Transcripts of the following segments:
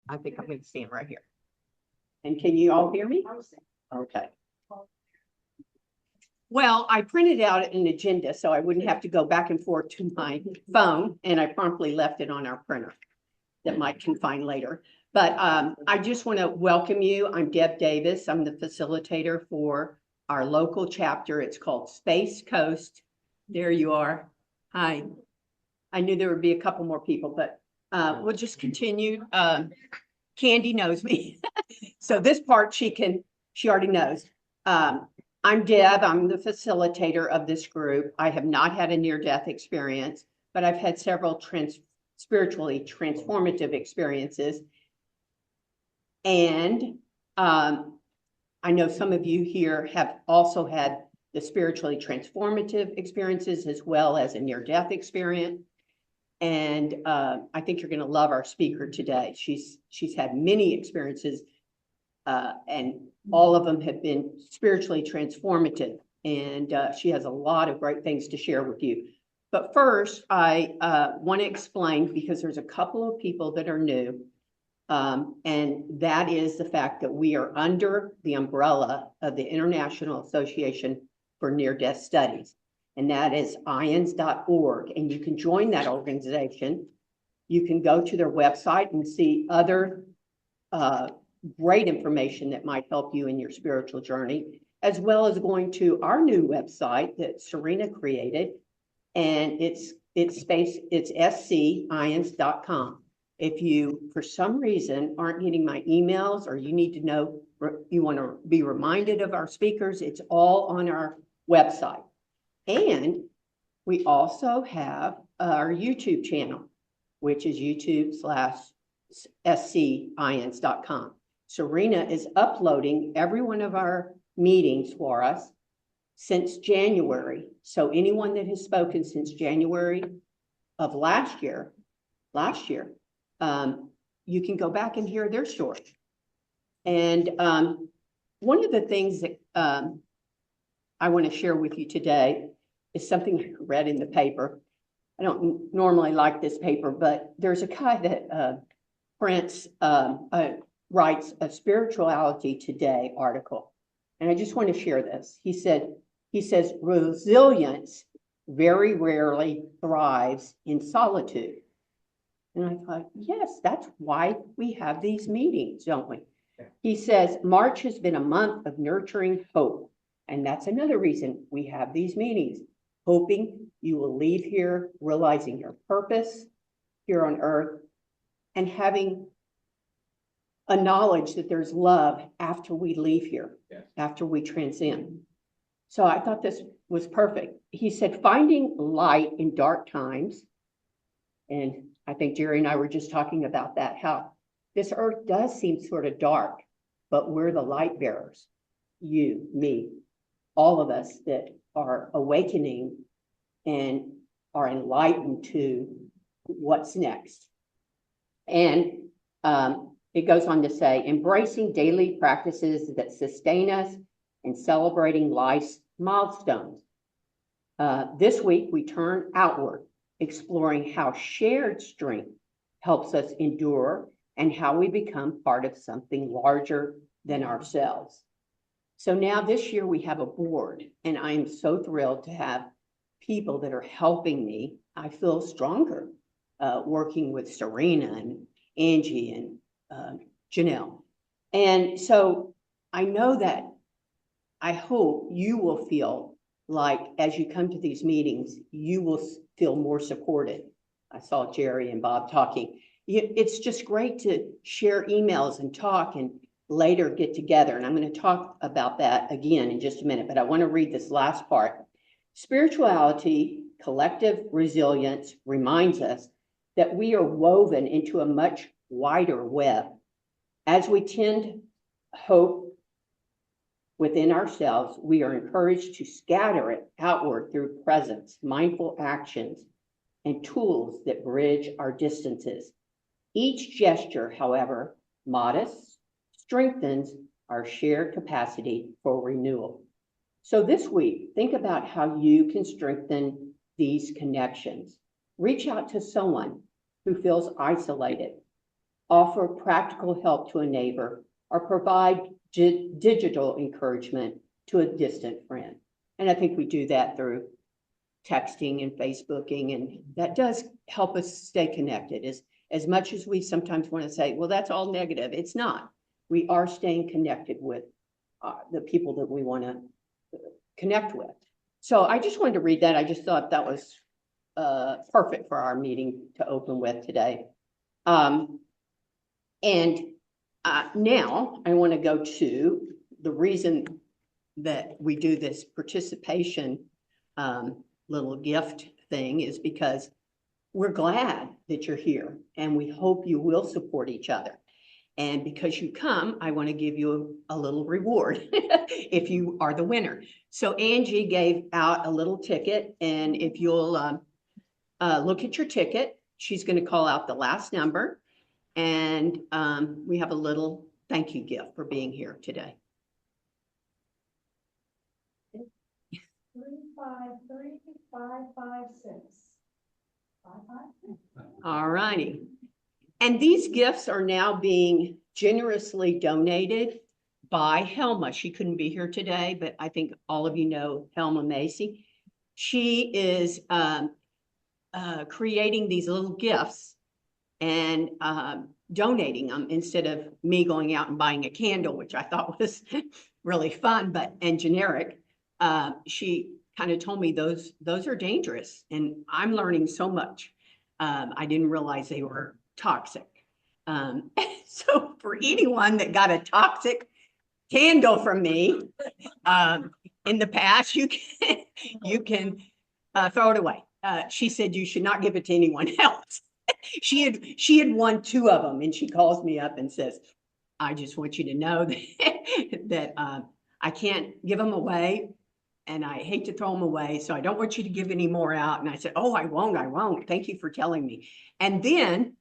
I think I'm going to stand right here. And can you all hear me? Okay. Well, I printed out an agenda so I wouldn't have to go back and forth to my phone, and I promptly left it on our printer that Mike can find later. But I just want to welcome you. I'm Deb Davis. I'm the facilitator for our local chapter. It's called Space Coast. There you are. Hi. I knew there would be a couple more people, but we'll just continue. Candy knows me. So this part she already knows. I'm Deb. I'm the facilitator of this group. I have not had a near-death experience, but I've had several spiritually transformative experiences. And I know some of you here have also had the spiritually transformative experiences as well as a near-death experience. And I think you're going to love our speaker today. She's had many experiences, and all of them have been spiritually transformative. And she has a lot of great things to share with you. But first, I want to explain, because there's a couple of people that are new, and that is the fact that we are under the umbrella of the International Association for Near-Death Studies. And that is IANDS.org. And you can join that organization. You can go to their website and see other great information that might help you in your spiritual journey, as well as going to our new website that Serena created. And it's science.com. If you, for some reason, aren't getting my emails, or you need to know, you want to be reminded of our speakers, it's all on our website. And we also have our YouTube channel, which is youtube.com/science.com. Serena is uploading every one of our meetings for us since January. So anyone that has spoken since January of last year, you can go back and hear their story. And one of the things that I want to share with you today is something I read in the paper. I don't normally like this paper, but there's a guy that writes a Spirituality Today article. And I just want to share this. He says, resilience very rarely thrives in solitude. And I thought, yes, that's why we have these meetings, don't we? He says, March has been a month of nurturing hope. And that's another reason we have these meetings, hoping you will leave here realizing your purpose here on earth and having a knowledge that there's love after we leave here, after we transcend. So I thought this was perfect. He said, finding light in dark times. And I think Jerry and I were just talking about that, how this earth does seem sort of dark, but we're the light bearers. You, me, all of us that are awakening and are enlightened to what's next. And it goes on to say, embracing daily practices that sustain us and celebrating life's milestones. This week, we turn outward, exploring how shared strength helps us endure and how we become part of something larger than ourselves. So now this year we have a board, and I'm so thrilled to have people that are helping me. I feel stronger working with Serena and Angie and Janelle. And so I know that I hope you will feel like as you come to these meetings, you will feel more supported. I saw Jerry and Bob talking. It's just great to share emails and talk and later get together. And I'm going to talk about that again in just a minute, but I want to read this last part. Spirituality, collective resilience reminds us that we are woven into a much wider web. As we tend hope within ourselves, we are encouraged to scatter it outward through presence, mindful actions, and tools that bridge our distances. Each gesture, however, modest, strengthens our shared capacity for renewal. So this week, think about how you can strengthen these connections. Reach out to someone who feels isolated. offer practical help to a neighbor, or provide digital encouragement to a distant friend. And I think we do that through texting and Facebooking, and that does help us stay connected. As much as we sometimes want to say, well, that's all negative, it's not. We are staying connected with the people that we want to connect with. So I just wanted to read that. I just thought that was perfect for our meeting to open with today. Now I want to go to the reason that we do this participation little gift thing is because we're glad that you're here, and we hope you will support each other. And because you come, I want to give you a little reward if you are the winner. So Angie gave out a little ticket, and if you'll look at your ticket, she's going to call out the last number, and we have a little thank you gift for being here today. 353556. All righty. And these gifts are now being generously donated by Helma. She couldn't be here today, but I think all of you know Helma Macy. She is creating these little gifts and donating them instead of me going out and buying a candle, which I thought was really fun and generic. She kind of told me those are dangerous, and I'm learning so much. I didn't realize they were toxic. So for anyone that got a toxic candle from me in the past, you can throw it away. She said you should not give it to anyone else. She had won 2 of them, and she calls me up and says, I just want you to know that I can't give them away, and I hate to throw them away, so I don't want you to give any more out. And I said, oh, I won't. Thank you for telling me. And then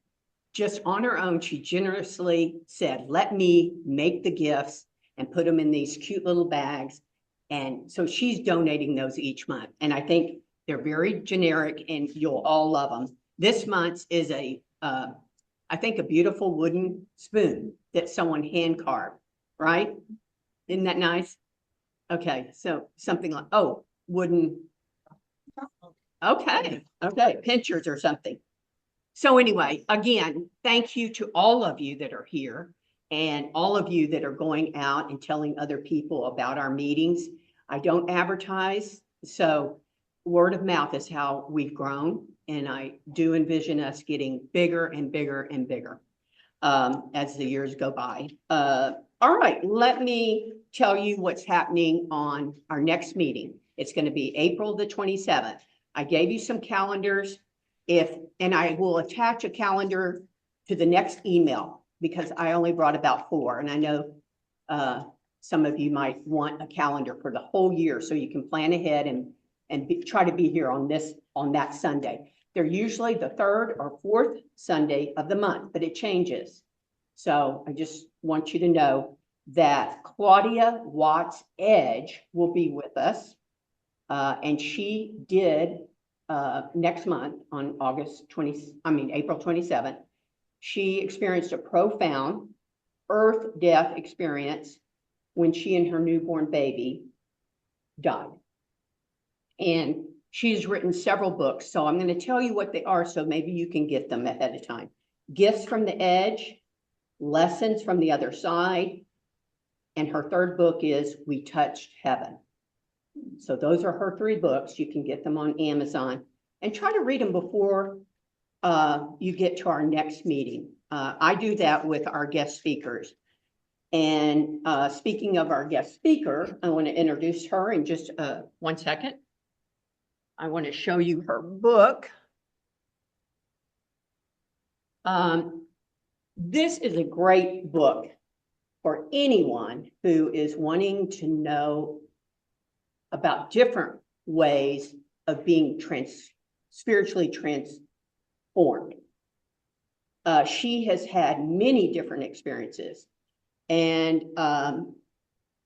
just on her own, she generously said, let me make the gifts and put them in these cute little bags. And so she's donating those each month. And I think they're very generic, and you'll all love them. This month's is I think a beautiful wooden spoon that someone hand carved, right? Isn't that nice? Okay, so something like, oh, wooden. Okay, pinchers or something. So anyway, again, thank you to all of you that are here and all of you that are going out and telling other people about our meetings. I don't advertise, so word of mouth is how we've grown, and I do envision us getting bigger and bigger and bigger as the years go by. All right, let me tell you what's happening on our next meeting. It's going to be April the 27th. I gave you some calendars, and I will attach a calendar to the next email because I only brought about 4, and I know some of you might want a calendar for the whole year so you can plan ahead and try to be here on that Sunday. They're usually the 3rd or 4th Sunday of the month, but it changes. So I just want you to know that Claudia Watts Edge will be with us. And she did next month on April 27th, she experienced a profound earth death experience when she and her newborn baby died. And she's written several books, so I'm going to tell you what they are so maybe you can get them ahead of time. Gifts from the Edge, Lessons from the Other Side, and her 3rd book is We Touched Heaven. So those are her 3 books. You can get them on Amazon and try to read them before you get to our next meeting. I do that with our guest speakers. And speaking of our guest speaker, I want to introduce her in just 1 second. I want to show you her book. This is a great book for anyone who is wanting to know about different ways of being spiritually transformed. She has had many different experiences, and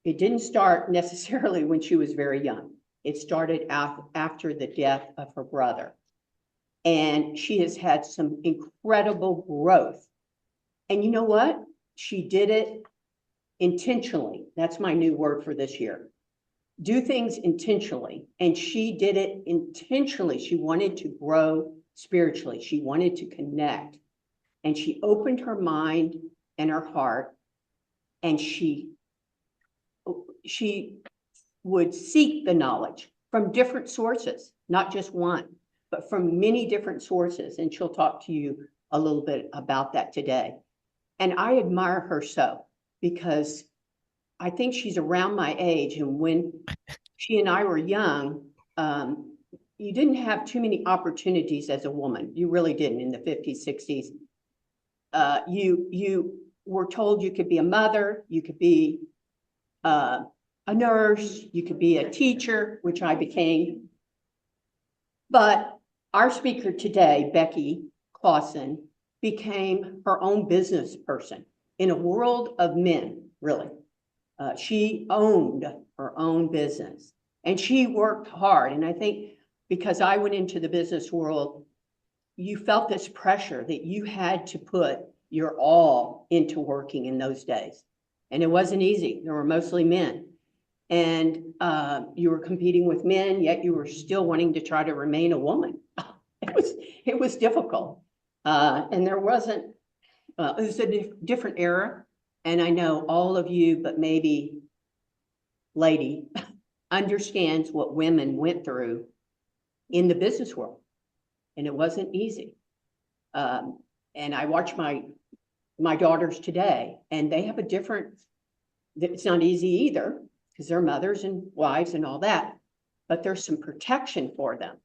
it didn't start necessarily when she was very young. It started after the death of her brother. And she has had some incredible growth And you know what? She did it intentionally. That's my new word for this year. Do things intentionally. And she did it intentionally. She wanted to grow spiritually. She wanted to connect. And she opened her mind and her heart. And she would seek the knowledge from different sources, not just one, but from many different sources. And she'll talk to you a little bit about that today. And I admire her so, because I think she's around my age. And when she and I were young, you didn't have too many opportunities as a woman. You really didn't in the 50s, 60s. You were told you could be a mother, you could be a nurse, you could be a teacher, which I became. But our speaker today, Becky Clausen, became her own business person in a world of men, really. She owned her own business and she worked hard. And I think because I went into the business world, you felt this pressure that you had to put your all into working in those days. And it wasn't easy. There were mostly men. And you were competing with men, yet you were still wanting to try to remain a woman. It was difficult. And there wasn't, it was a different era. And I know all of you, but maybe lady, understands what women went through in the business world. And it wasn't easy. And I watch my daughters today, and they have a different, it's not easy either, because they're mothers and wives and all that, but there's some protection for them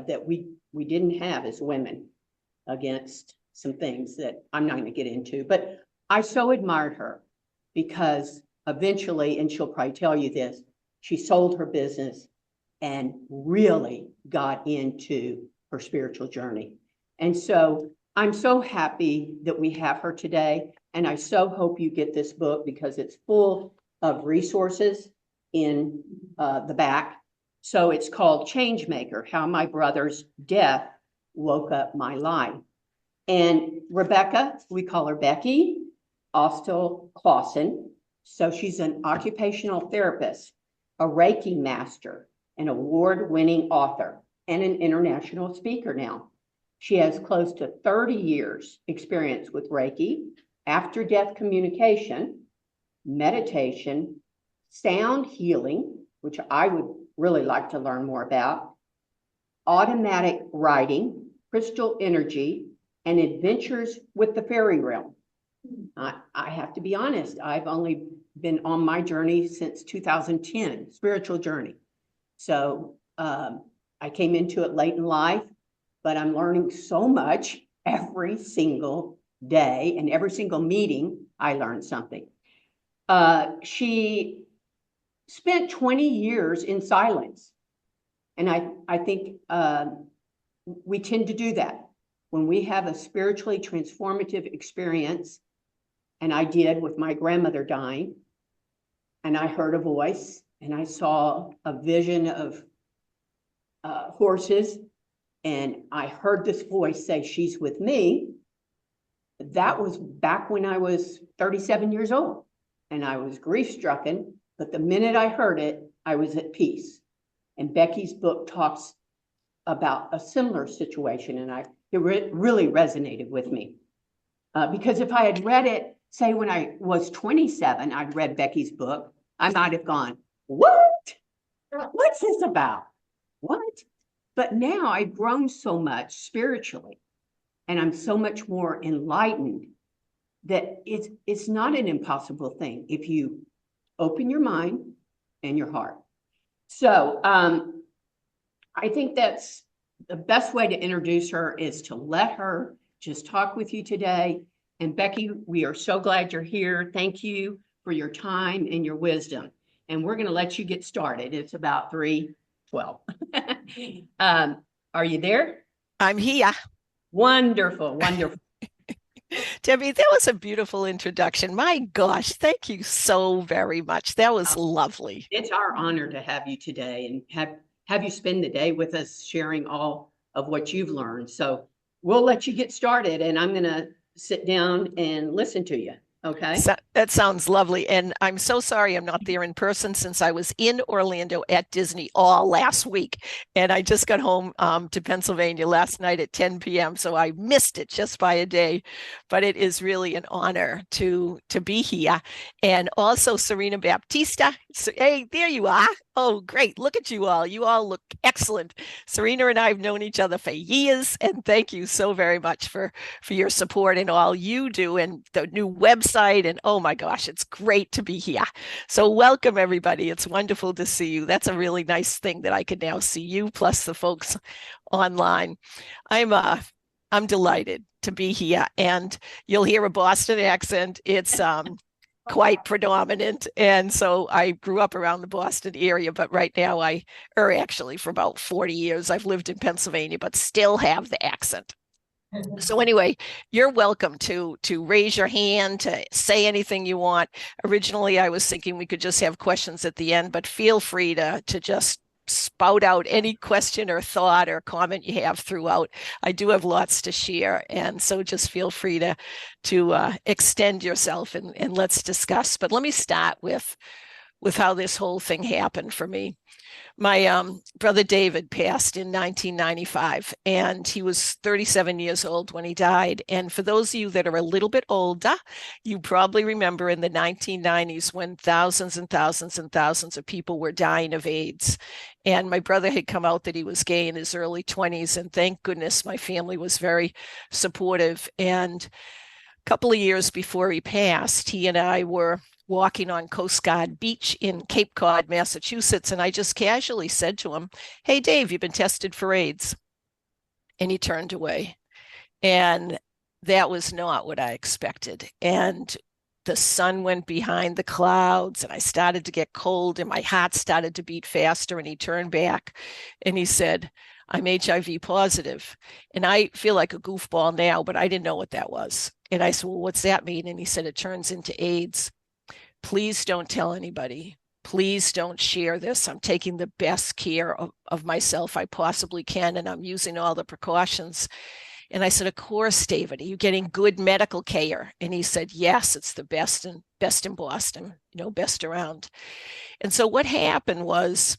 that we didn't have as women against some things that I'm not going to get into. But I so admired her because eventually, and she'll probably tell you this, she sold her business and really got into her spiritual journey. And so I'm so happy that we have her today. And I so hope you get this book because it's full of resources in the back. So it's called Changemaker, How My Brother's Death Woke Up My Life. And Rebecca, we call her Becky, Austill-Clausen. So she's an occupational therapist, a Reiki Master, an award-winning author, and an international speaker now. She has close to 30 years experience with Reiki, after-death communication, meditation, sound healing, which I would really like to learn more about, automatic writing, crystal energy, and adventures with the fairy realm. I have to be honest, I've only been on my journey since 2010, spiritual journey. So I came into it late in life, but I'm learning so much every single day, and every single meeting, I learned something. She spent 20 years in silence. And I think we tend to do that. When we have a spiritually transformative experience, and I did with my grandmother dying, and I heard a voice, and I saw a vision of horses, and I heard this voice say, "She's with me." That was back when I was 37 years old, and I was grief-stricken, but the minute I heard it, I was at peace. And Becky's book talks about a similar situation, and it really resonated with me. Because if I had read it, say when I was 27, I'd read Becky's book, I might have gone, "What? What's this about? What?" But now I've grown so much spiritually, and I'm so much more enlightened that it's not an impossible thing if you open your mind and your heart. So I think that's the best way to introduce her, is to let her just talk with you today. And Becky, we are so glad you're here. Thank you for your time and your wisdom. And we're going to let you get started. It's about 3:12. Are you there? I'm here. Wonderful, wonderful. Debbie, that was a beautiful introduction. My gosh, thank you so very much. That was lovely. It's our honor to have you today and have you spend the day with us sharing all of what you've learned. So we'll let you get started, and I'm going to sit down and listen to you. Okay. So, that sounds lovely. And I'm so sorry I'm not there in person since I was in Orlando at Disney all last week. And I just got home to Pennsylvania last night at 10 p.m. So I missed it just by a day. But it is really an honor to be here. And also Serena Baptista. So, hey, there you are. Oh, great. Look at you all. You all look excellent. Serena and I have known each other for years. And thank you so very much for your support and all you do and the new website. And oh my gosh, it's great to be here. So welcome everybody. It's wonderful to see you. That's a really nice thing that I can now see you plus the folks online. I'm delighted to be here, and you'll hear a Boston accent. It's quite predominant. And so I grew up around the Boston area, but right now actually for about 40 years, I've lived in Pennsylvania, but still have the accent. So anyway, you're welcome to raise your hand, to say anything you want. Originally, I was thinking we could just have questions at the end, but feel free to just spout out any question or thought or comment you have throughout. I do have lots to share, and so just feel free to extend yourself and let's discuss. But let me start with how this whole thing happened for me. My brother David passed in 1995, and he was 37 years old when he died. And for those of you that are a little bit older, you probably remember in the 1990s when thousands and thousands and thousands of people were dying of AIDS. And my brother had come out that he was gay in his early 20s, and thank goodness my family was very supportive. And a couple of years before he passed, he and I were walking on Coast Guard Beach in Cape Cod, Massachusetts. And I just casually said to him, "Hey, Dave, you've been tested for AIDS." And he turned away. And that was not what I expected. And the sun went behind the clouds, and I started to get cold, and my heart started to beat faster. And he turned back and he said, "I'm HIV positive." And I feel like a goofball now, but I didn't know what that was. And I said, "Well, what's that mean?" And he said, "It turns into AIDS. Please don't tell anybody. Please don't share this. I'm taking the best care of myself I possibly can, and I'm using all the precautions." And I said, "Of course, David, are you getting good medical care?" And he said, "Yes, it's the best in Boston, best around." And so what happened was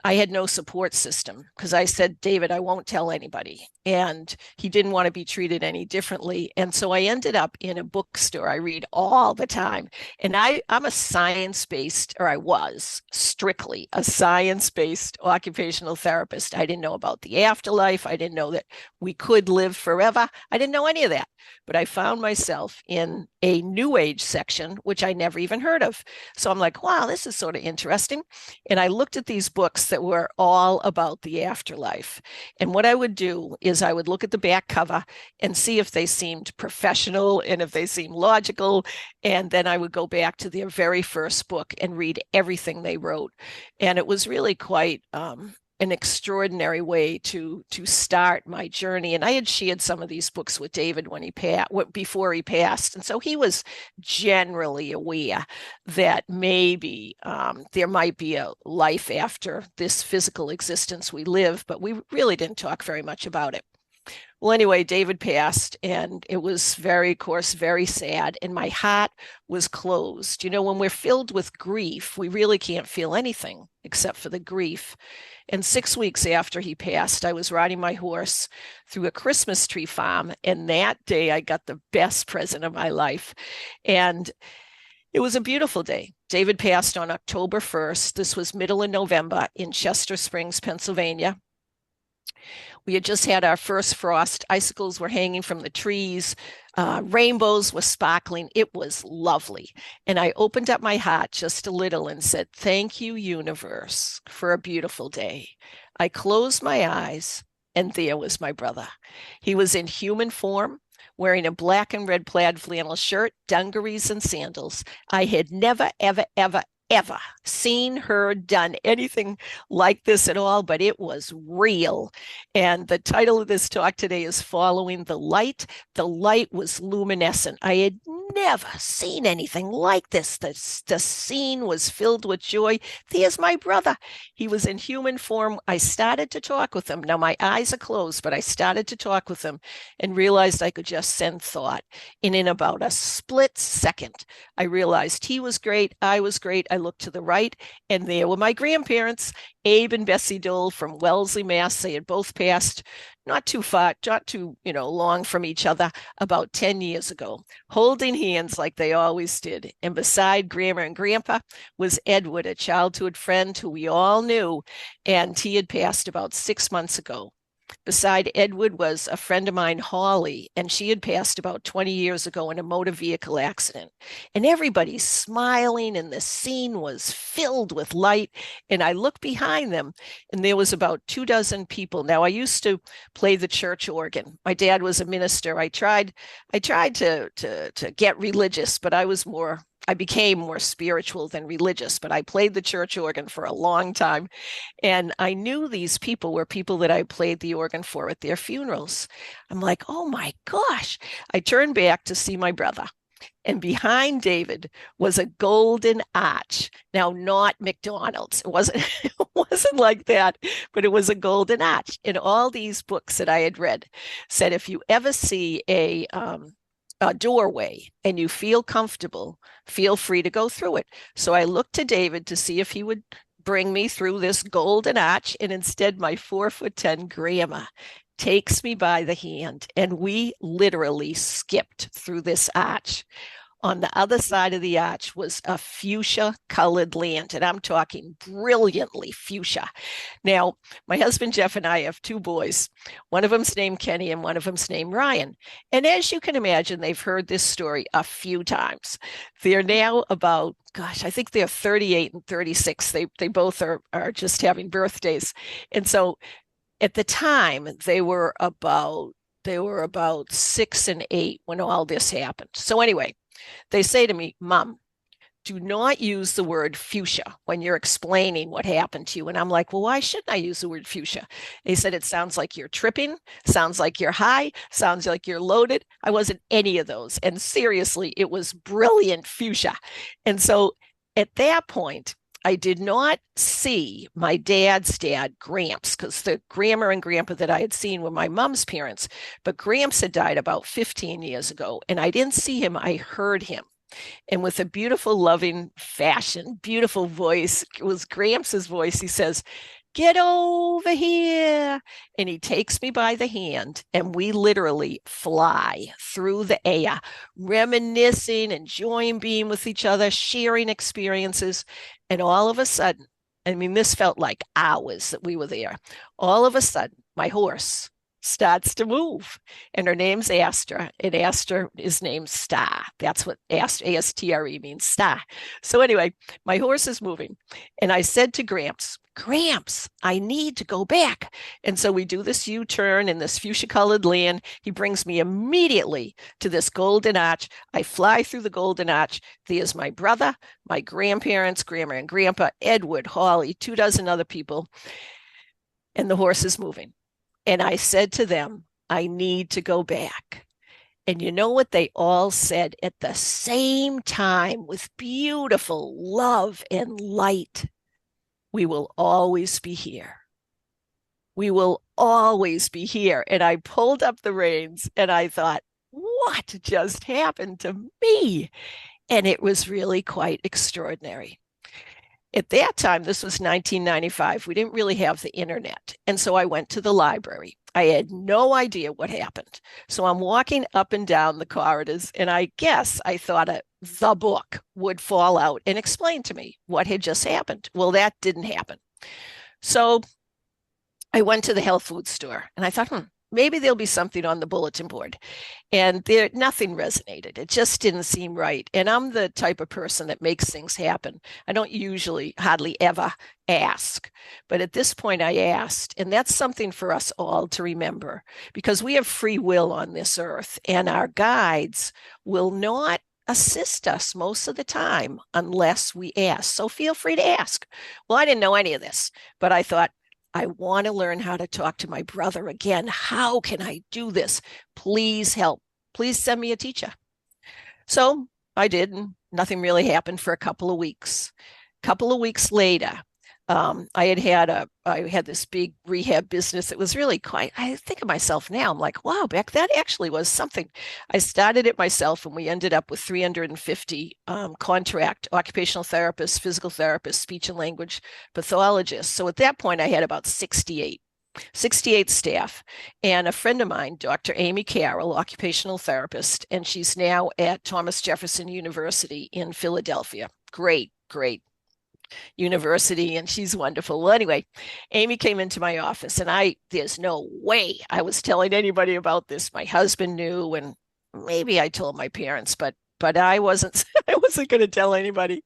I had no support system because I said, "David, I won't tell anybody." And he didn't want to be treated any differently. And so I ended up in a bookstore. I read all the time. And I'm a science-based, or I was strictly a science-based occupational therapist. I didn't know about the afterlife. I didn't know that we could live forever. I didn't know any of that. But I found myself in a New Age section, which I never even heard of. So I'm like, wow, this is sort of interesting. And I looked at these books that were all about the afterlife. And what I would do is I would look at the back cover and see if they seemed professional and if they seemed logical. And then I would go back to their very first book and read everything they wrote. And it was really quite an extraordinary way to start my journey. And I had shared some of these books with David before he passed. And so he was generally aware that maybe there might be a life after this physical existence we live, but we really didn't talk very much about it. Well, anyway, David passed, and it was very sad, and my heart was closed. When we're filled with grief, we really can't feel anything except for the grief. And 6 weeks after he passed, I was riding my horse through a Christmas tree farm, and that day I got the best present of my life. And it was a beautiful day. David passed on October 1st. This was middle of November in Chester Springs, Pennsylvania. We had just had our first frost. Icicles were hanging from the trees. Rainbows were sparkling. It was lovely. And I opened up my heart just a little and said, "Thank you, universe, for a beautiful day." I closed my eyes, and there was my brother. He was in human form, wearing a black and red plaid flannel shirt, dungarees, and sandals. I had never, ever, ever, ever seen her done anything like this at all, but it was real. And the title of this talk today is Following the Light. The light was luminescent. I had never seen anything like this. The scene was filled with joy. There's my brother. He was in human form. I started to talk with him. Now my eyes are closed, but I started to talk with him and realized I could just send thought. And in about a split second, I realized he was great. I was great. I looked to the right, and there were my grandparents, Abe and Bessie Dole from Wellesley, Mass. They had both passed not too far, not too, long from each other, about 10 years ago, holding hands like they always did. And beside Grandma and Grandpa was Edward, a childhood friend who we all knew, and he had passed about 6 months ago. Beside Edward was a friend of mine, Holly, and she had passed about 20 years ago in a motor vehicle accident. And everybody's smiling, and the scene was filled with light. And I looked behind them, and there was about 24 people. Now, I used to play the church organ. My dad was a minister. I tried to get religious, but I became more spiritual than religious, but I played the church organ for a long time. And I knew these people were people that I played the organ for at their funerals. I'm like, oh my gosh. I turned back to see my brother. And behind David was a golden arch. Now, not McDonald's. It wasn't like that, but it was a golden arch. And all these books that I had read said, if you ever see a doorway and you feel comfortable, feel free to go through it. So I looked to David to see if he would bring me through this golden arch. And instead, my 4'10" grandma takes me by the hand, and we literally skipped through this arch. On the other side of the arch was a fuchsia colored land, and I'm talking brilliantly fuchsia. Now, my husband Jeff and I have two boys. One of them's named Kenny and one of them's named Ryan. And as you can imagine, they've heard this story a few times. They're now about, I think they're 38 and 36. They both are just having birthdays. And so at the time, they were about 6 and 8 when all this happened. So anyway, they say to me, Mom, do not use the word fuchsia when you're explaining what happened to you. And I'm like, well, why shouldn't I use the word fuchsia? They said, it sounds like you're tripping, sounds like you're high, sounds like you're loaded. I wasn't any of those. And seriously, it was brilliant fuchsia. And so at that point, I did not see my dad's dad, Gramps, because the grandma and grandpa that I had seen were my mom's parents. But Gramps had died about 15 years ago, and I didn't see him. I heard him. And with a beautiful, loving fashion, beautiful voice, it was Gramps' voice. He says, get over here. And he takes me by the hand, and we literally fly through the air, reminiscing, enjoying being with each other, sharing experiences. And all of a sudden, I mean, this felt like hours that we were there. All of a sudden, my horse starts to move, and her name's Astra, and Astra is named Star. That's what Astre means, star. So anyway, my horse is moving, and I said to Gramps, I need to go back. And so we do this U-turn in this fuchsia-colored land. He brings me immediately to this golden arch. I fly through the golden arch. There's my brother, my grandparents, grandma and grandpa, Edward, Holly, 24 other people, and the horse is moving. And I said to them, I need to go back. And you know what they all said at the same time with beautiful love and light? We will always be here. We will always be here. And I pulled up the reins and I thought, what just happened to me? And it was really quite extraordinary. At that time, this was 1995, we didn't really have the internet. And so I went to the library. I had no idea what happened. So I'm walking up and down the corridors, and I guess I thought the book would fall out and explain to me what had just happened. Well, that didn't happen. So I went to the health food store, and I thought, maybe there'll be something on the bulletin board. And nothing resonated. It just didn't seem right. And I'm the type of person that makes things happen. I don't hardly ever ask. But at this point, I asked. And that's something for us all to remember, because we have free will on this earth, and our guides will not assist us most of the time unless we ask. So feel free to ask. Well, I didn't know any of this, but I thought, I want to learn how to talk to my brother again. How can I do this? Please help. Please send me a teacher. So I did, and nothing really happened for a couple of weeks. Couple of weeks later, I had this big rehab business. It was really quite, I think of myself now, I'm like, wow, Beck, that actually was something. I started it myself and we ended up with 350 contract occupational therapists, physical therapists, speech and language pathologists. So at that point, I had about 68 staff. And a friend of mine, Dr. Amy Carroll, occupational therapist, and she's now at Thomas Jefferson University in Philadelphia. Great, great university, and she's wonderful. Well, anyway, Amy came into my office, and there's no way I was telling anybody about this. My husband knew, and maybe I told my parents, but I wasn't I wasn't going to tell anybody.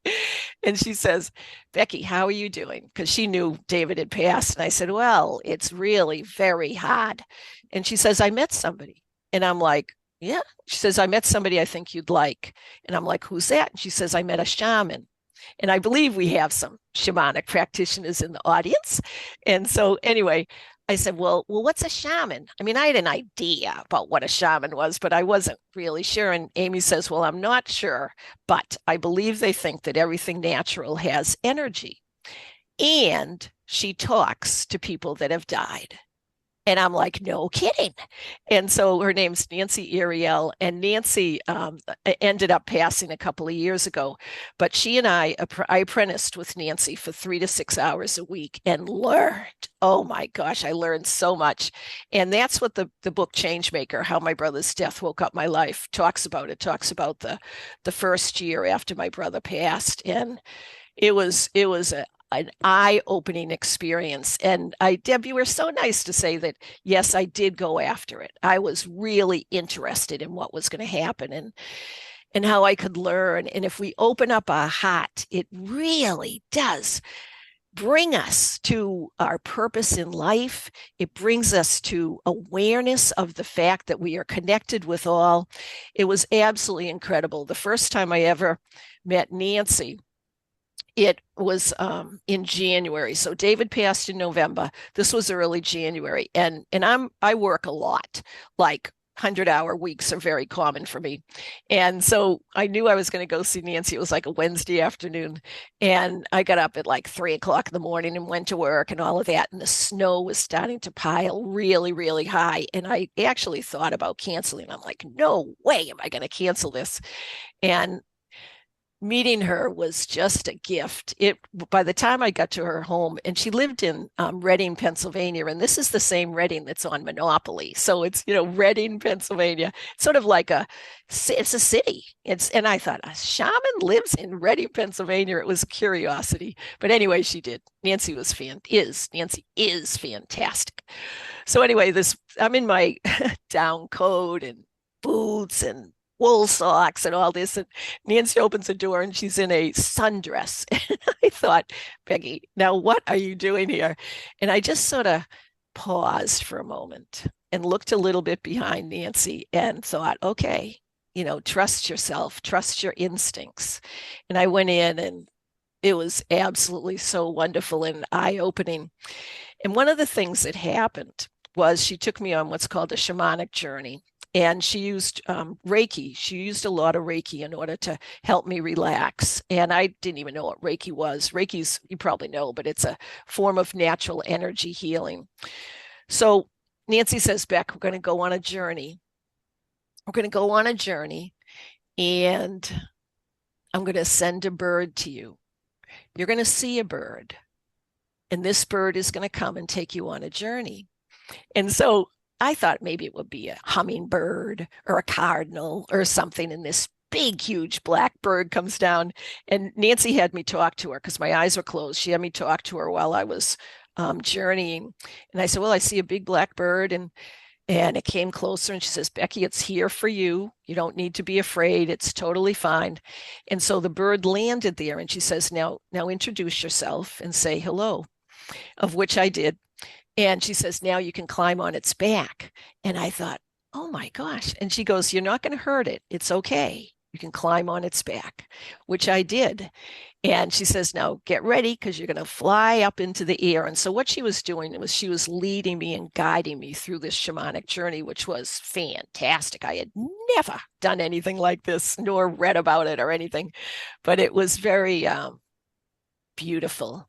And she says, Becky, how are you doing? Because she knew David had passed. And I said, well, it's really very hard. And she says, I met somebody. And I'm like, yeah. She says, I met somebody I think you'd like. And I'm like, who's that? And she says, I met a shaman. And I believe we have some shamanic practitioners in the audience. And so anyway, I said, well, what's a shaman? I mean, I had an idea about what a shaman was, but I wasn't really sure. And Amy says, well, I'm not sure, but I believe they think that everything natural has energy. And she talks to people that have died. And I'm like, no kidding. And so her name's Nancy Ariel, and Nancy ended up passing a couple of years ago. But she and I apprenticed with Nancy for 3 to 6 hours a week and learned. Oh my gosh, I learned so much. And that's what the book Changemaker, How My Brother's Death Woke Up My Life, talks about. It talks about the first year after my brother passed. And it was an eye-opening experience. And Deb, you were so nice to say that, yes, I did go after it. I was really interested in what was going to happen and how I could learn. And if we open up our heart, it really does bring us to our purpose in life. It brings us to awareness of the fact that we are connected with all. It was absolutely incredible. The first time I ever met Nancy, it was in January. So David passed in November. This was early January. And I work a lot, like 100-hour weeks are very common for me. And so I knew I was going to go see Nancy. It was like a Wednesday afternoon. And I got up at like 3 o'clock in the morning and went to work and all of that. And the snow was starting to pile really, really high. And I actually thought about canceling. I'm like, no way am I going to cancel this. And meeting her was just a gift. By the time I got to her home, and she lived in Reading, Pennsylvania, and this is the same Reading that's on Monopoly. So it's, Reading, Pennsylvania, sort of like it's a city. And I thought, a shaman lives in Reading, Pennsylvania. It was a curiosity. But anyway, she did. Nancy is fantastic. So anyway, I'm in my down coat and boots and wool socks and all this. And Nancy opens the door and she's in a sundress. And I thought, Becky, now what are you doing here? And I just sort of paused for a moment and looked a little bit behind Nancy and thought, okay, trust yourself, trust your instincts. And I went in and it was absolutely so wonderful and eye-opening. And one of the things that happened was she took me on what's called a shamanic journey. And she used Reiki. She used a lot of Reiki in order to help me relax. And I didn't even know what Reiki was. Reiki's, you probably know, but it's a form of natural energy healing. So Nancy says, Beck, we're going to go on a journey. We're going to go on a journey, and I'm going to send a bird to you. You're going to see a bird, and this bird is going to come and take you on a journey. And so I thought maybe it would be a hummingbird or a cardinal or something. And this big, huge black bird comes down. And Nancy had me talk to her because my eyes were closed. She had me talk to her while I was journeying. And I said, well, I see a big black bird. And it came closer and she says, Becky, it's here for you. You don't need to be afraid. It's totally fine. And so the bird landed there and she says, now introduce yourself and say hello, of which I did. And she says, now you can climb on its back. And I thought, oh my gosh. And she goes, you're not going to hurt it. It's okay. You can climb on its back, which I did. And she says, now get ready because you're going to fly up into the air. And so what she was doing was she was leading me and guiding me through this shamanic journey, which was fantastic. I had never done anything like this, nor read about it or anything, but it was very beautiful.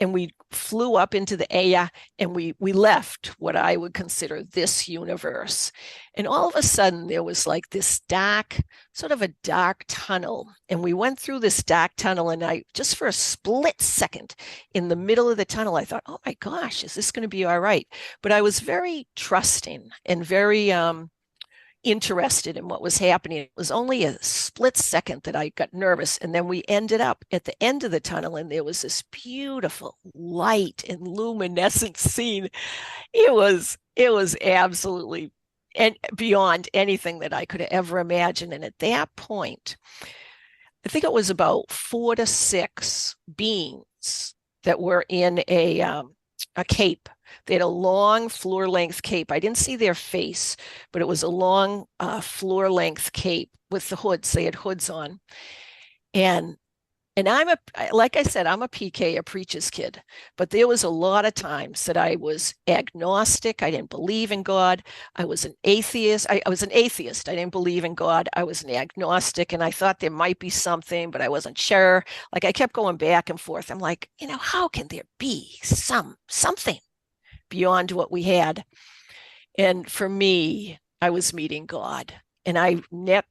And we flew up into the air and we left what I would consider this universe. And all of a sudden there was like this dark, sort of a dark tunnel. And we went through this dark tunnel, and I just for a split second in the middle of the tunnel, I thought, oh my gosh, is this going to be all right? But I was very trusting and very interested in what was happening. It was only a split second that I got nervous. And then we ended up at the end of the tunnel, and there was this beautiful light and luminescent scene. It was absolutely and beyond anything that I could ever imagine. And at that point, I think it was about 4 to 6 beings that were in a cape. They had a long floor length cape. I didn't see their face, but it was a long floor length cape with the hoods. They had hoods on. And like I said, I'm a PK, a preacher's kid, but there was a lot of times that I was agnostic. I didn't believe in God. I was an atheist. I was an atheist. I didn't believe in God. I was an agnostic, and I thought there might be something, but I wasn't sure. Like I kept going back and forth. I'm like, how can there be something beyond what we had? And for me, I was meeting God. And I knelt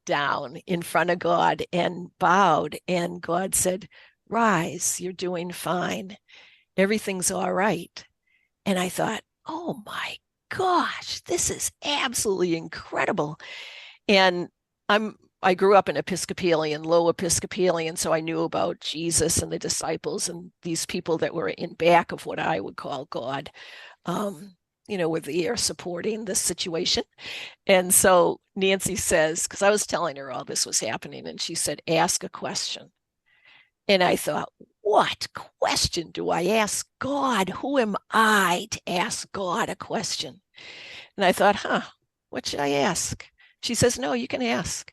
down in front of God and bowed. And God said, rise, you're doing fine. Everything's all right. And I thought, oh my gosh, this is absolutely incredible. And I grew up in Episcopalian, low Episcopalian, so I knew about Jesus and the disciples and these people that were in back of what I would call God. With the air supporting this situation. And so Nancy says, because I was telling her all this was happening, and she said, ask a question. And I thought, what question do I ask God? Who am I to ask God a question? And I thought, what should I ask? She says, no, you can ask.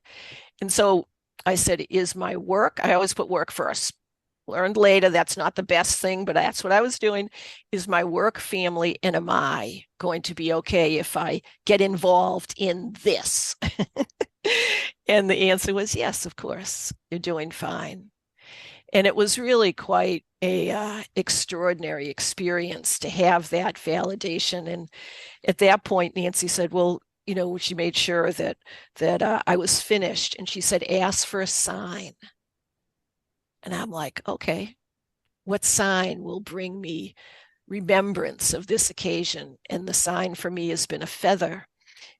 And so I said, is my work, I always put work first. Learned later that's not the best thing, but that's what I was doing. Is my work, family, and am I going to be okay if I get involved in this? And the answer was yes, of course, you're doing fine. And it was really quite a extraordinary experience to have that validation. And at that point, Nancy said, well, she made sure that I was finished. And she said, ask for a sign. And I'm like, okay, what sign will bring me remembrance of this occasion? And the sign for me has been a feather.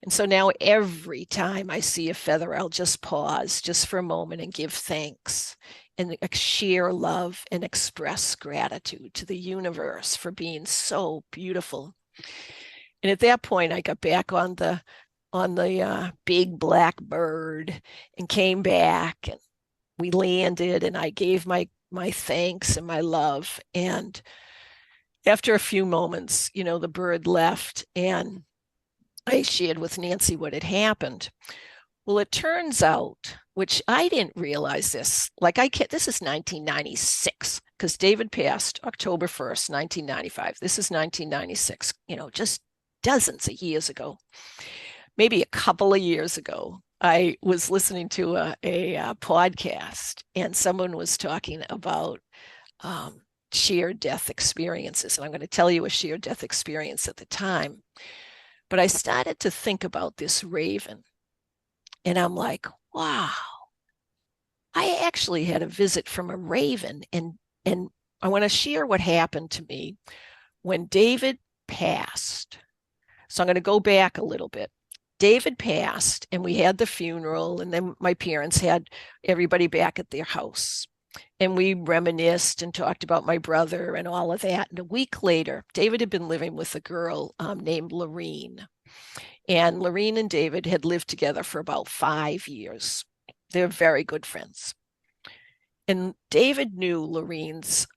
And so now every time I see a feather, I'll just pause just for a moment and give thanks and share love and express gratitude to the universe for being so beautiful. And at that point, I got back on the big black bird and came back, and we landed, and I gave my thanks and my love. And after a few moments, the bird left, and I shared with Nancy what had happened. Well, it turns out, which I didn't realize this, this is 1996, because David passed October 1st, 1995. This is 1996, just dozens of years ago, maybe a couple of years ago. I was listening to a podcast, and someone was talking about shared death experiences. And I'm going to tell you a shared death experience at the time. But I started to think about this raven, and I'm like, wow, I actually had a visit from a raven. And I want to share what happened to me when David passed. So I'm going to go back a little bit. David passed, and we had the funeral, and then my parents had everybody back at their house. And we reminisced and talked about my brother and all of that. And a week later, David had been living with a girl named Lorene. And Lorene and David had lived together for about 5 years. They're very good friends. And David knew Lorene's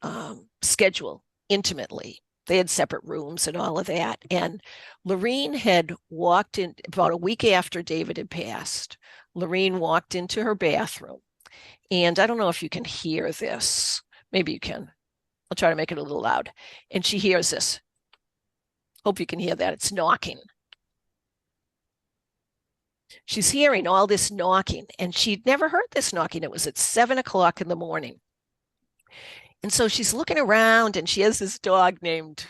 schedule intimately. They had separate rooms and all of that. And Lorene had walked in about a week after David had passed. Lorene walked into her bathroom, And I don't know if you can hear this. Maybe you can. I'll try to make it a little loud. And she hears this. Hope you can hear that. It's knocking. She's hearing all this knocking, and she'd never heard this knocking. It was at 7 o'clock in the morning. And so she's looking around, and she has this dog named,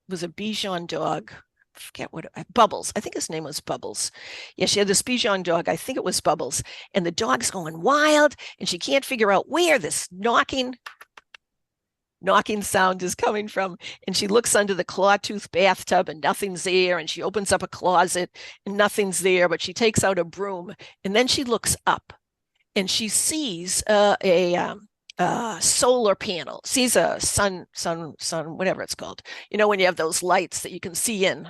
was a Bichon dog. I forget what, Bubbles. I think his name was Bubbles. Yeah, she had this Bichon dog. I think it was Bubbles. And the dog's going wild, and she can't figure out where this knocking sound is coming from. And she looks under the clawtooth bathtub and nothing's there. And she opens up a closet and nothing's there, but she takes out a broom. And then she looks up and she sees a solar panel, sees a sun, whatever it's called. You know, when you have those lights that you can see in.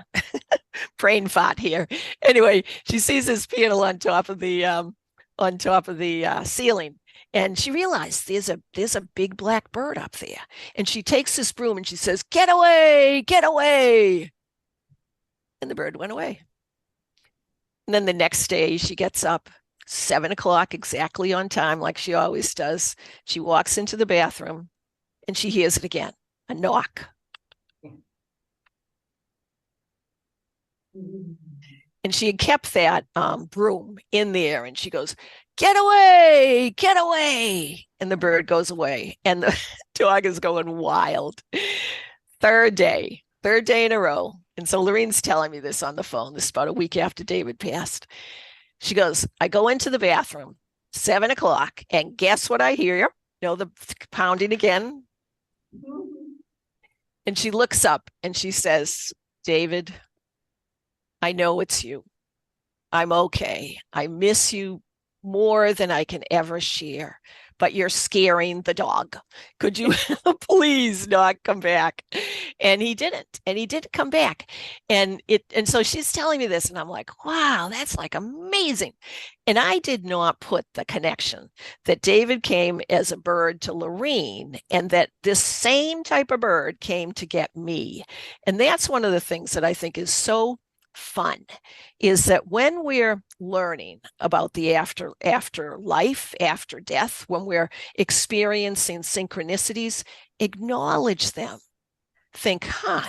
Brain fart here. Anyway, she sees this panel on top of the ceiling. And she realized there's a big black bird up there. And she takes this broom and she says, "Get away, get away." And the bird went away. And then the next day she gets up 7 o'clock, exactly on time, like she always does. She walks into the bathroom and she hears it again, a knock. And she had kept that broom in there and she goes, "Get away, get away." And the bird goes away and the dog is going wild. Third day in a row. And so Lorene's telling me this on the phone. This is about a week after David passed. She goes, "I go into the bathroom, 7 o'clock, and guess what I hear? You know, the pounding again." And she looks up and she says, "David, I know it's you. I'm okay. I miss you more than I can ever share, but you're scaring the dog. Could you please not come back?" And he didn't come back. And so she's telling me this, and I'm like, wow, that's like amazing. And I did not put the connection that David came as a bird to Lorene, and that this same type of bird came to get me. And that's one of the things that I think is so fun, is that when we're learning about the afterlife, after death, when we're experiencing synchronicities, acknowledge them. Think,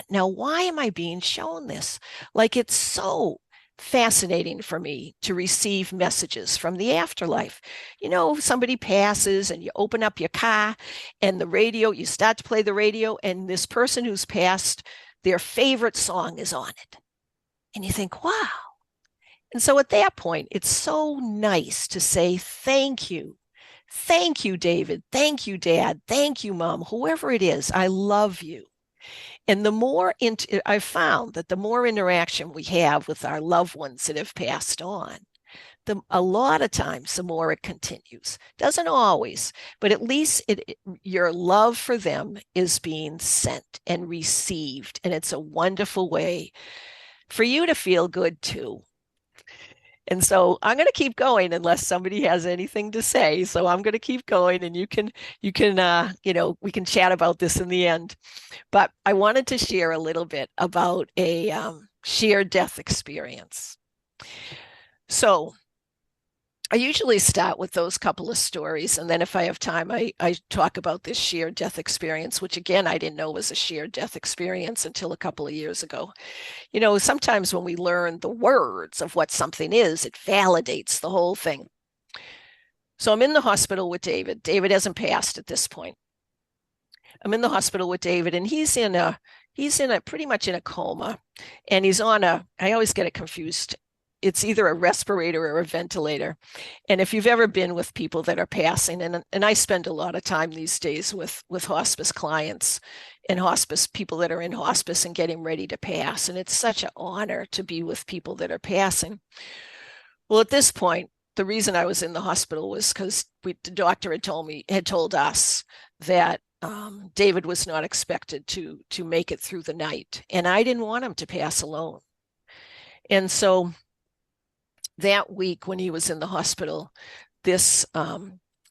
now why am I being shown this? Like, it's so fascinating for me to receive messages from the afterlife. You know, somebody passes and you open up your car and the radio, you start to play the radio, and this person who's passed, their favorite song is on it. And you think, wow. And so at that point, it's so nice to say, thank you. Thank you, David. Thank you, Dad. Thank you, Mom. Whoever it is, I love you. And the more I've found that the more interaction we have with our loved ones that have passed on, a lot of times the more it continues. Doesn't always, but at least your love for them is being sent and received. And it's a wonderful way for you to feel good too. And so I'm going to keep going unless somebody has anything to say. So I'm going to keep going, and you can, we can chat about this in the end. But I wanted to share a little bit about a shared death experience. So I usually start with those couple of stories. And then if I have time, I talk about this shared death experience, which again, I didn't know was a shared death experience until a couple of years ago. You know, sometimes when we learn the words of what something is, it validates the whole thing. So I'm in the hospital with David. David hasn't passed at this point. I'm in the hospital with David, and he's pretty much in a coma, and he's on I always get it confused. It's either a respirator or a ventilator. And if you've ever been with people that are passing, and I spend a lot of time these days with hospice clients and hospice people that are in hospice and getting ready to pass. And it's such an honor to be with people that are passing. Well, at this point, the reason I was in the hospital was because the doctor had told us that David was not expected to make it through the night. And I didn't want him to pass alone. And so that week when he was in the hospital, this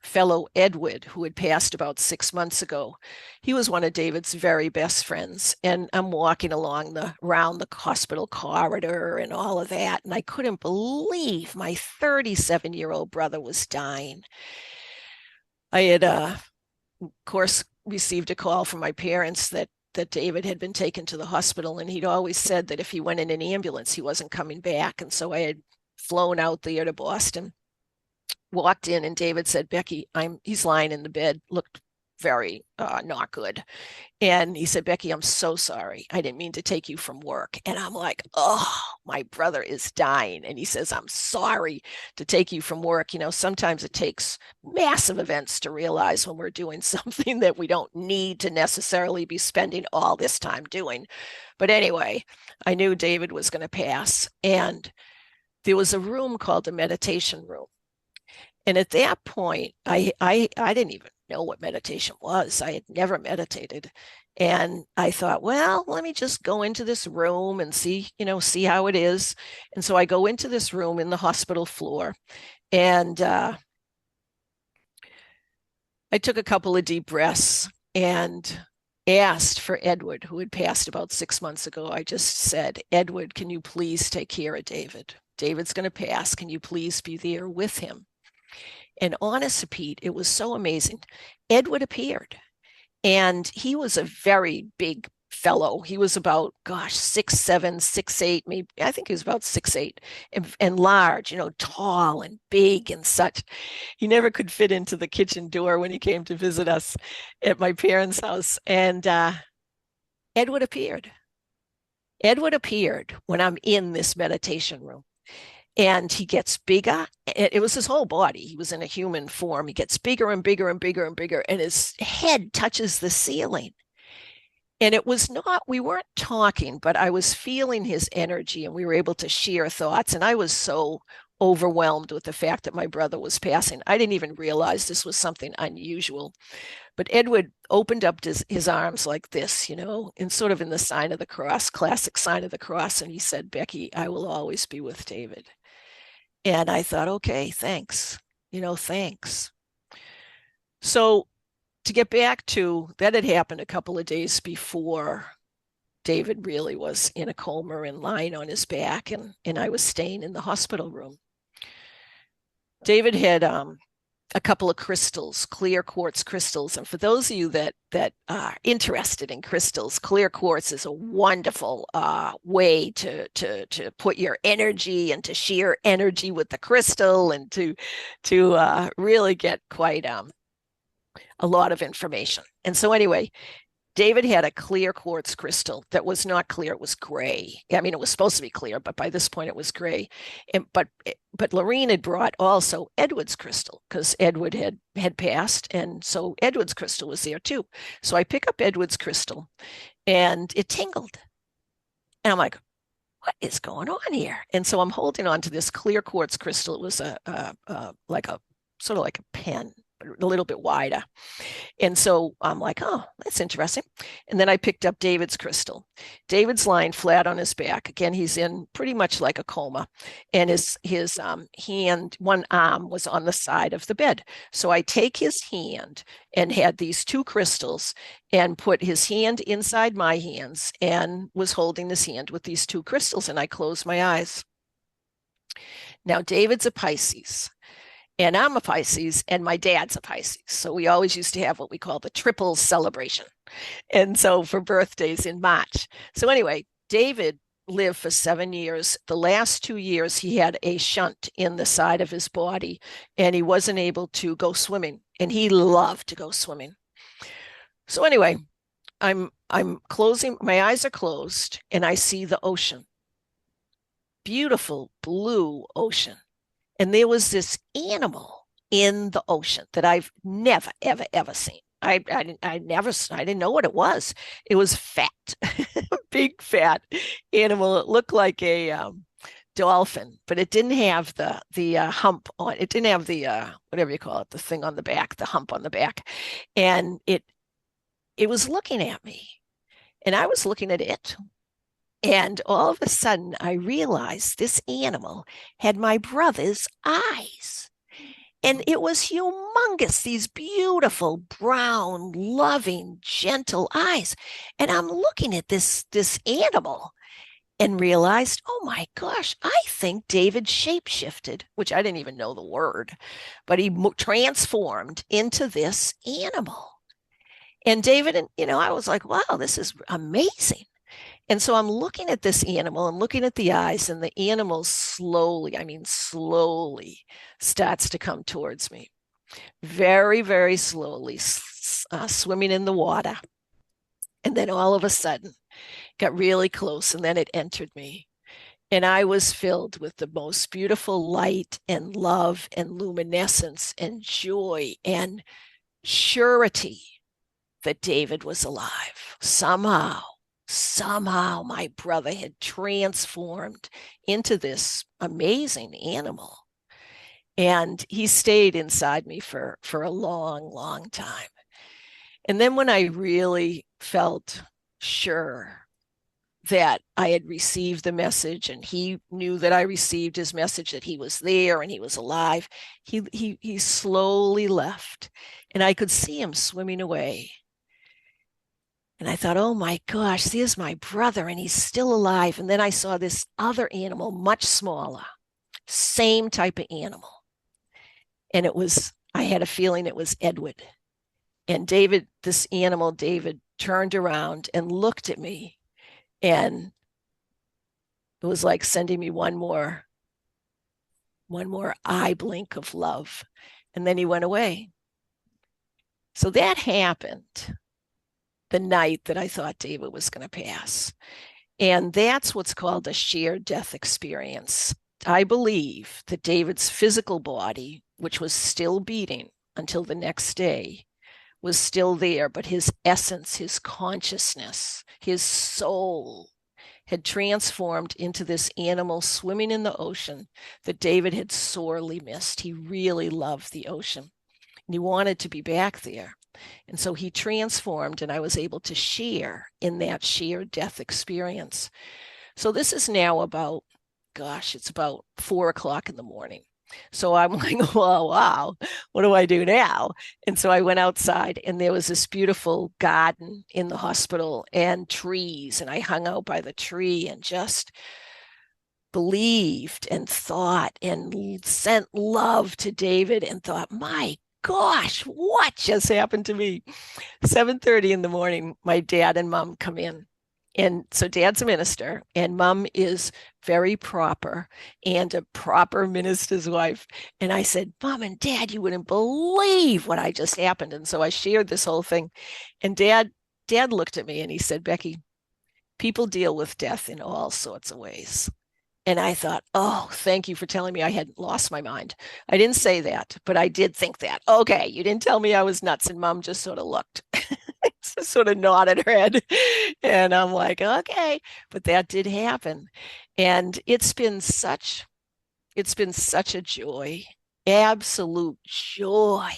fellow Edward, who had passed about 6 months ago, he was one of David's very best friends. And I'm walking around the hospital corridor and all of that. And I couldn't believe my 37-year-old brother was dying. I had, of course, received a call from my parents that David had been taken to the hospital, and he'd always said that if he went in an ambulance, he wasn't coming back. And so I had flown out there to Boston, walked in, and David said, Becky, he's lying in the bed, looked very not good. And he said, Becky, I'm so sorry. I didn't mean to take you from work. And I'm like, oh, my brother is dying. And he says, I'm sorry to take you from work. You know, sometimes it takes massive events to realize when we're doing something that we don't need to necessarily be spending all this time doing. But anyway, I knew David was going to pass. And there was a room called the meditation room. And at that point, I didn't even know what meditation was. I had never meditated. And I thought, well, let me just go into this room and see how it is. And so I go into this room in the hospital floor, and I took a couple of deep breaths and asked for Edward, who had passed about 6 months ago. I just said, Edward, can you please take care of David? David's going to pass. Can you please be there with him? And honest to Pete, it was so amazing. Edward appeared, and he was a very big fellow. He was about, 6'7", 6'8", maybe. I think he was about 6'8", and large, tall and big and such. He never could fit into the kitchen door when he came to visit us at my parents' house. And Edward appeared. Edward appeared when I'm in this meditation room. And he gets bigger. It was his whole body. He was in a human form. He gets bigger and bigger and bigger and bigger, and his head touches the ceiling. And it was not, we weren't talking, but I was feeling his energy, and we were able to share thoughts. And I was so overwhelmed with the fact that my brother was passing. I didn't even realize this was something unusual. But Edward opened up his arms like this, and sort of in the sign of the cross, classic sign of the cross. And he said, Becky, I will always be with David. And I thought, okay, thanks, thanks. So to get back to, that had happened a couple of days before David really was in a coma and lying on his back, and I was staying in the hospital room. David had a couple of crystals, clear quartz crystals. And for those of you that are interested in crystals, clear quartz is a wonderful way to put your energy and to share energy with the crystal, and to really get quite a lot of information. And so anyway, David had a clear quartz crystal that was not clear. It was gray. I mean, it was supposed to be clear, but by this point it was gray. But Lorene had brought also Edward's crystal, because Edward had passed. And so Edward's crystal was there too. So I pick up Edward's crystal, and it tingled. And I'm like, what is going on here? And so I'm holding on to this clear quartz crystal. It was like a sort of like a pen, but a little bit wider. And so I'm like, oh, that's interesting. And then I picked up David's crystal. David's lying flat on his back. Again, he's in pretty much like a coma. And his hand, one arm was on the side of the bed. So I take his hand and had these two crystals and put his hand inside my hands and was holding his hand with these two crystals. And I closed my eyes. Now, David's a Pisces. And I'm a Pisces, and my dad's a Pisces. So we always used to have what we call the triple celebration. And so for birthdays in March. So anyway, David lived for 7 years. The last 2 years, he had a shunt in the side of his body, and he wasn't able to go swimming. And he loved to go swimming. So anyway, I'm closing, my eyes are closed, and I see the ocean. Beautiful blue ocean. And there was this animal in the ocean that I've never, ever, ever seen. I didn't know what it was. It was fat, big fat animal. It looked like a dolphin, but it didn't have the hump on. It didn't have the whatever you call it, the thing on the back, the hump on the back, and it was looking at me, and I was looking at it. And all of a sudden, I realized this animal had my brother's eyes. And it was humongous, these beautiful, brown, loving, gentle eyes. And I'm looking at this animal, and realized, oh my gosh, I think David shapeshifted, which I didn't even know the word, but he transformed into this animal. And David, and I was like, wow, this is amazing. And so I'm looking at this animal and looking at the eyes, and the animal slowly, I mean, slowly starts to come towards me. Very, very slowly, swimming in the water. And then all of a sudden, got really close, and then it entered me. And I was filled with the most beautiful light and love and luminescence and joy and surety that David was alive. Somehow my brother had transformed into this amazing animal. And he stayed inside me for a long, long time. And then when I really felt sure that I had received the message, and he knew that I received his message, that he was there and he was alive, he slowly left, and I could see him swimming away. And I thought, oh my gosh, there's my brother and he's still alive. And then I saw this other animal, much smaller, same type of animal. And I had a feeling it was Edward. And David, this animal, David, turned around and looked at me. And it was like sending me one more eye blink of love. And then he went away. So that happened the night that I thought David was going to pass. And that's what's called a shared death experience. I believe that David's physical body, which was still beating until the next day, was still there, but his essence, his consciousness, his soul had transformed into this animal swimming in the ocean that David had sorely missed. He really loved the ocean, and he wanted to be back there. And so he transformed, and I was able to share in that shared death experience. So this is now about, it's about 4:00 in the morning. So I'm like, well, wow, what do I do now? And so I went outside, and there was this beautiful garden in the hospital and trees. And I hung out by the tree and just believed and thought and sent love to David and thought, my gosh, what just happened to me? 7:30 in the morning, my dad and mom come in. And so dad's a minister, and mom is very proper and a proper minister's wife. And I said, Mom and Dad, you wouldn't believe what I just happened. And so I shared this whole thing. And dad looked at me and he said, Becky, people deal with death in all sorts of ways. And I thought, oh, thank you for telling me I hadn't lost my mind. I didn't say that, but I did think that. Okay, you didn't tell me I was nuts. And mom just sort of looked, sort of nodded her head. And I'm like, okay, but that did happen. And it's been such a joy, absolute joy,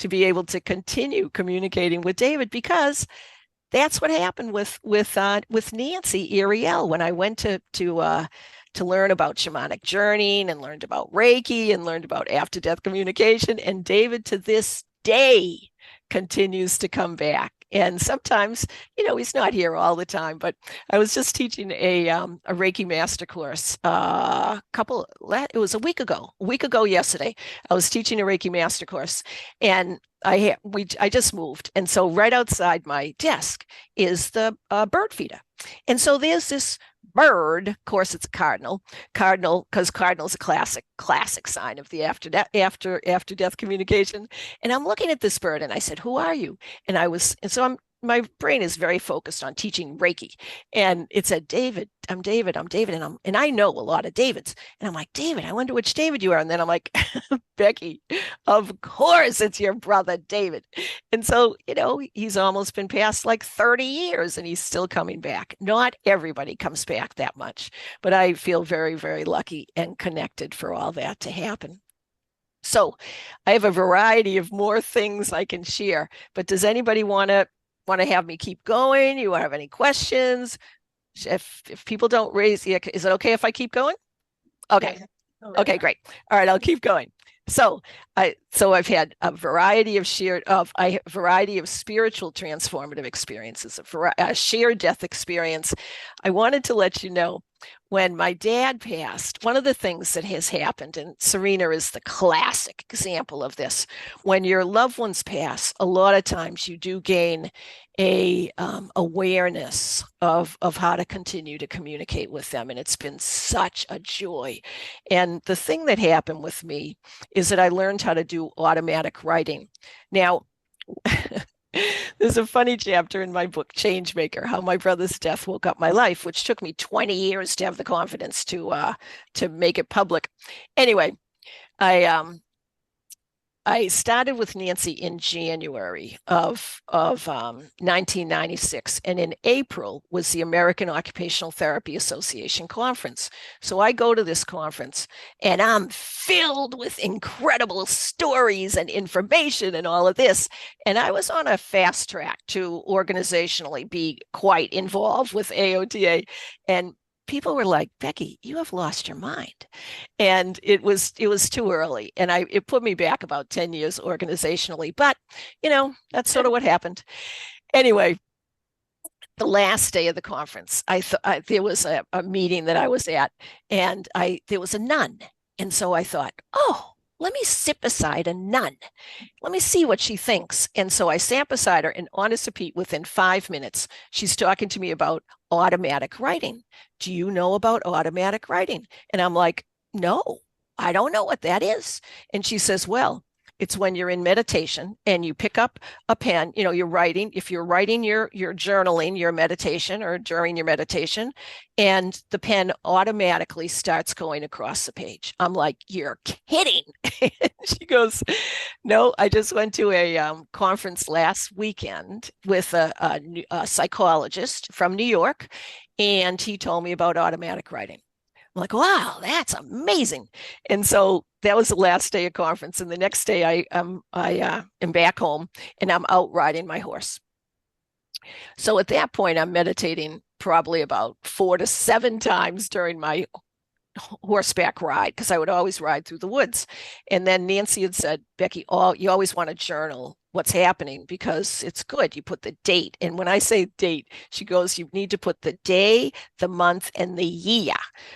to be able to continue communicating with David, because that's what happened with Nancy Ariel when I went to learn about shamanic journeying and learned about Reiki and learned about after-death communication. And David, to this day, continues to come back. And sometimes, he's not here all the time, but I was just teaching a Reiki Master course it was a week ago yesterday. I was teaching a Reiki Master course, and I just moved. And so right outside my desk is the bird feeder. And so there's this bird, of course it's a cardinal, because cardinal's a classic sign of the after death communication. And I'm looking at this bird and I said, who are you? My brain is very focused on teaching Reiki. And it said, David, I'm David. And I know a lot of Davids. And I'm like, David, I wonder which David you are. And then I'm like, Becky, of course it's your brother, David. And so, he's almost been past like 30 years and he's still coming back. Not everybody comes back that much, but I feel very, very lucky and connected for all that to happen. So I have a variety of more things I can share, but does anybody want to have me keep going? You have any questions? If people don't raise, is it okay if I keep going? Okay. Okay, great. All right, I'll keep going. So I've had a variety of spiritual transformative experiences, a shared death experience. I wanted to let you know when my dad passed, one of the things that has happened, and Serena is the classic example of this, when your loved ones pass, a lot of times you do gain a awareness of how to continue to communicate with them. And it's been such a joy. And the thing that happened with me is that I learned how to do automatic writing. Now, there's a funny chapter in my book, Changemaker, how my brother's death woke up my life, which took me 20 years to have the confidence to make it public. Anyway, I started with Nancy in January of 1996, and in April was the American Occupational Therapy Association conference. So I go to this conference, and I'm filled with incredible stories and information and all of this. And I was on a fast track to organizationally be quite involved with AOTA. And people were like, Becky, you have lost your mind. And it was too early. And it put me back about 10 years organizationally. But, that's sort of what happened. Anyway, the last day of the conference, there was a meeting that I was at, and there was a nun. And so I thought, oh, let me sit beside a nun. Let me see what she thinks. And so I sat beside her, and honest to Pete, within 5 minutes, she's talking to me about automatic writing. Do you know about automatic writing? And I'm like, no, I don't know what that is. And she says, well, it's when you're in meditation and you pick up a pen, you're writing, if you're writing your journaling, your meditation or during your meditation, and the pen automatically starts going across the page. I'm like, you're kidding. She goes, no, I just went to a conference last weekend with a psychologist from New York, and he told me about automatic writing. I'm like, wow, that's amazing. And so that was the last day of conference. And the next day I am back home, and I'm out riding my horse. So at that point, I'm meditating probably about 4 to 7 times during my horseback ride, because I would always ride through the woods. And then Nancy had said, Becky, you always want to journal what's happening, because it's good. You put the date. And when I say date, she goes, you need to put the day, the month, and the year,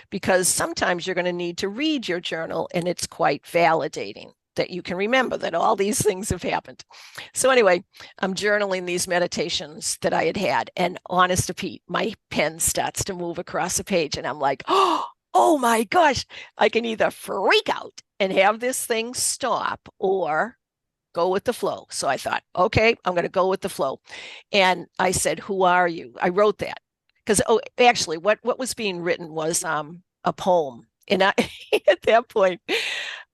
because sometimes you're going to need to read your journal, and it's quite validating that you can remember that all these things have happened. So anyway, I'm journaling these meditations that I had, and honest to Pete, my pen starts to move across the page, and I'm like, oh my gosh, I can either freak out and have this thing stop or go with the flow. So I thought, okay, I'm going to go with the flow. And I said, who are you? I wrote that because, actually what was being written was a poem. And at that point,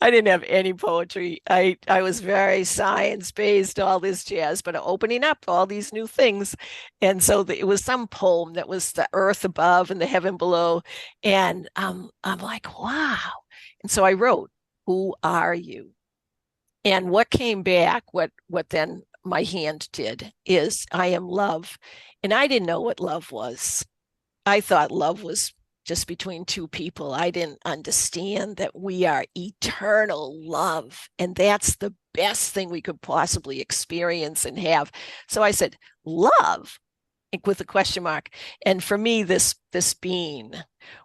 I didn't have any poetry. I was very science-based, all this jazz, but opening up all these new things. And so it was some poem that was the earth above and the heaven below. And I'm like, wow. And so I wrote, who are you? And what came back, what then my hand did, is I am love. And I didn't know what love was. I thought love was just between two people. I didn't understand that we are eternal love. And that's the best thing we could possibly experience and have. So I said, love, with a question mark. And for me, this being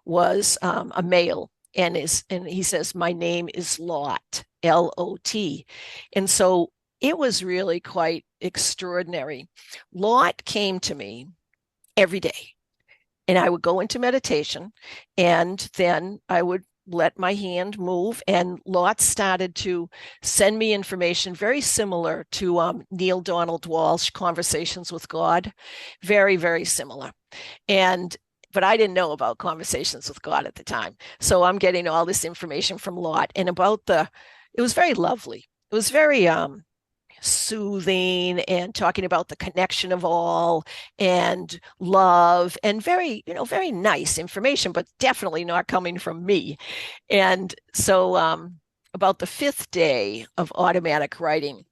was a male. And he says, my name is Lot, L-O-T. And so it was really quite extraordinary. Lot came to me every day. And I would go into meditation, and then I would let my hand move, and Lot started to send me information very similar to Neil Donald Walsh, Conversations with God, very, very similar. But I didn't know about Conversations with God at the time. So I'm getting all this information from Lot, and it was very lovely. It was very soothing, and talking about the connection of all and love, and very, very nice information, but definitely not coming from me. And so about the 5th day of automatic writing,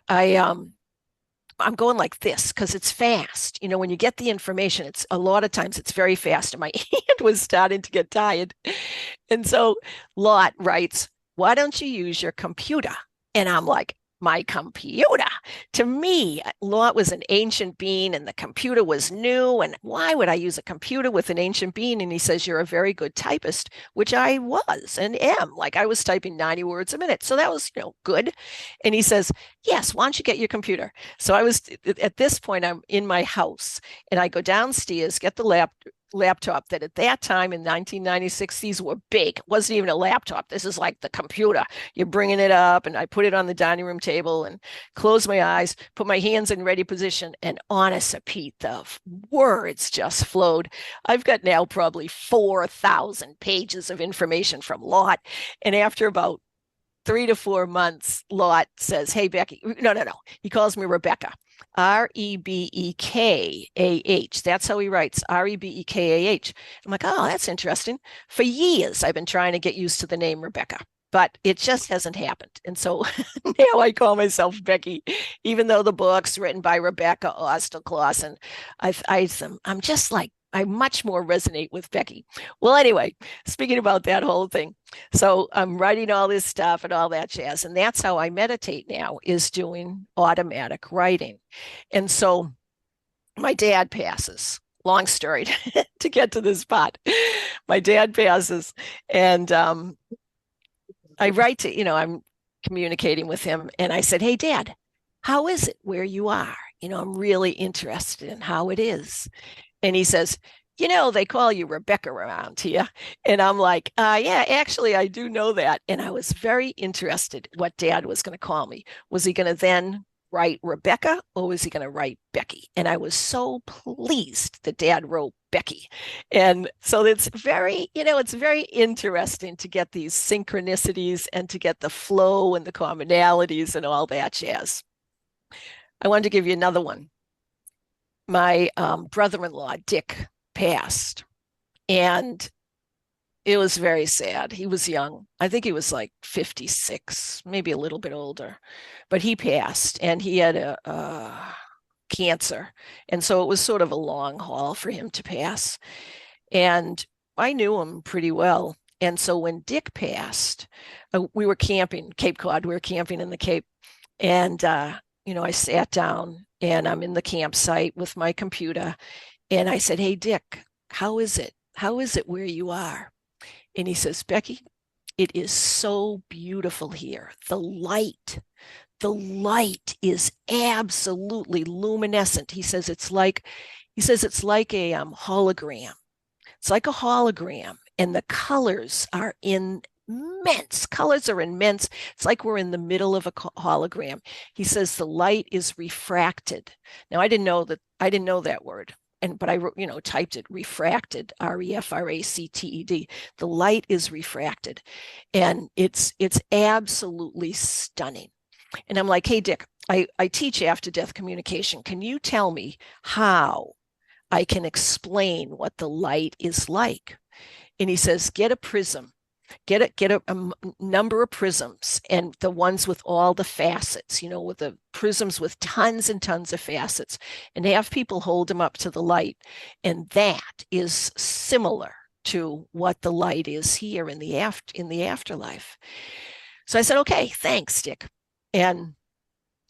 I'm going like this because it's fast. When you get the information, it's a lot of times it's very fast, and my hand was starting to get tired. And so Lot writes, why don't you use your computer? And I'm like, my computer. To me, Lot was an ancient being and the computer was new. And why would I use a computer with an ancient being? And he says, you're a very good typist, which I was and am. Like I was typing 90 words a minute. So that was, good. And he says, yes, why don't you get your computer? So I was, at this point, I'm in my house and I go downstairs, get the laptop that at that time in 1996, these were big. It wasn't even a laptop. This is like the computer. You're bringing it up, and I put it on the dining room table and close my eyes, put my hands in ready position, and honest to Pete, the words just flowed. I've got now probably 4,000 pages of information from Lot, and after about 3 to 4 months, Lot says, hey, Becky, no. He calls me Rebecca. Rebekah. That's how he writes, Rebekah. I'm like, oh, that's interesting. For years, I've been trying to get used to the name Rebecca, but it just hasn't happened. And so now I call myself Becky, even though the book's written by Rebecca Austill-Clausen. I'm just like, I much more resonate with Becky. Well, anyway, speaking about that whole thing. So I'm writing all this stuff and all that jazz. And that's how I meditate now, is doing automatic writing. And so my dad passes. Long story to get to this spot. My dad passes and I write to, I'm communicating with him. And I said, hey, Dad, how is it where you are? I'm really interested in how it is. And he says, they call you Rebecca around here. And I'm like, yeah, actually, I do know that. And I was very interested what Dad was going to call me. Was he going to then write Rebecca or was he going to write Becky? And I was so pleased that Dad wrote Becky. And so it's very, it's very interesting to get these synchronicities and to get the flow and the commonalities and all that jazz. I wanted to give you another one. My brother-in-law, Dick, passed. And it was very sad. He was young. I think he was like 56, maybe a little bit older. But he passed and he had a cancer. And so it was sort of a long haul for him to pass. And I knew him pretty well. And so when Dick passed, we were camping, Cape Cod. We were camping in the Cape. And, I sat down and I'm in the campsite with my computer. And I said, hey, Dick, how is it? How is it where you are? And he says, Becky, it is so beautiful here. The light is absolutely luminescent. He says it's like a hologram. It's like a hologram, and the colors are immense. Colors are immense. It's like we're in the middle of a hologram. He says the light is refracted. Now, I didn't know that word. But I typed it, refracted, refracted. The light is refracted, and it's absolutely stunning. And I'm like, hey, Dick, I teach after death communication. Can you tell me how I can explain what the light is like? And he says, get a prism. Get a number of prisms, and the ones with all the facets, with the prisms with tons and tons of facets, and have people hold them up to the light. And that is similar to what the light is here in the afterlife. So I said, okay, thanks, Dick. And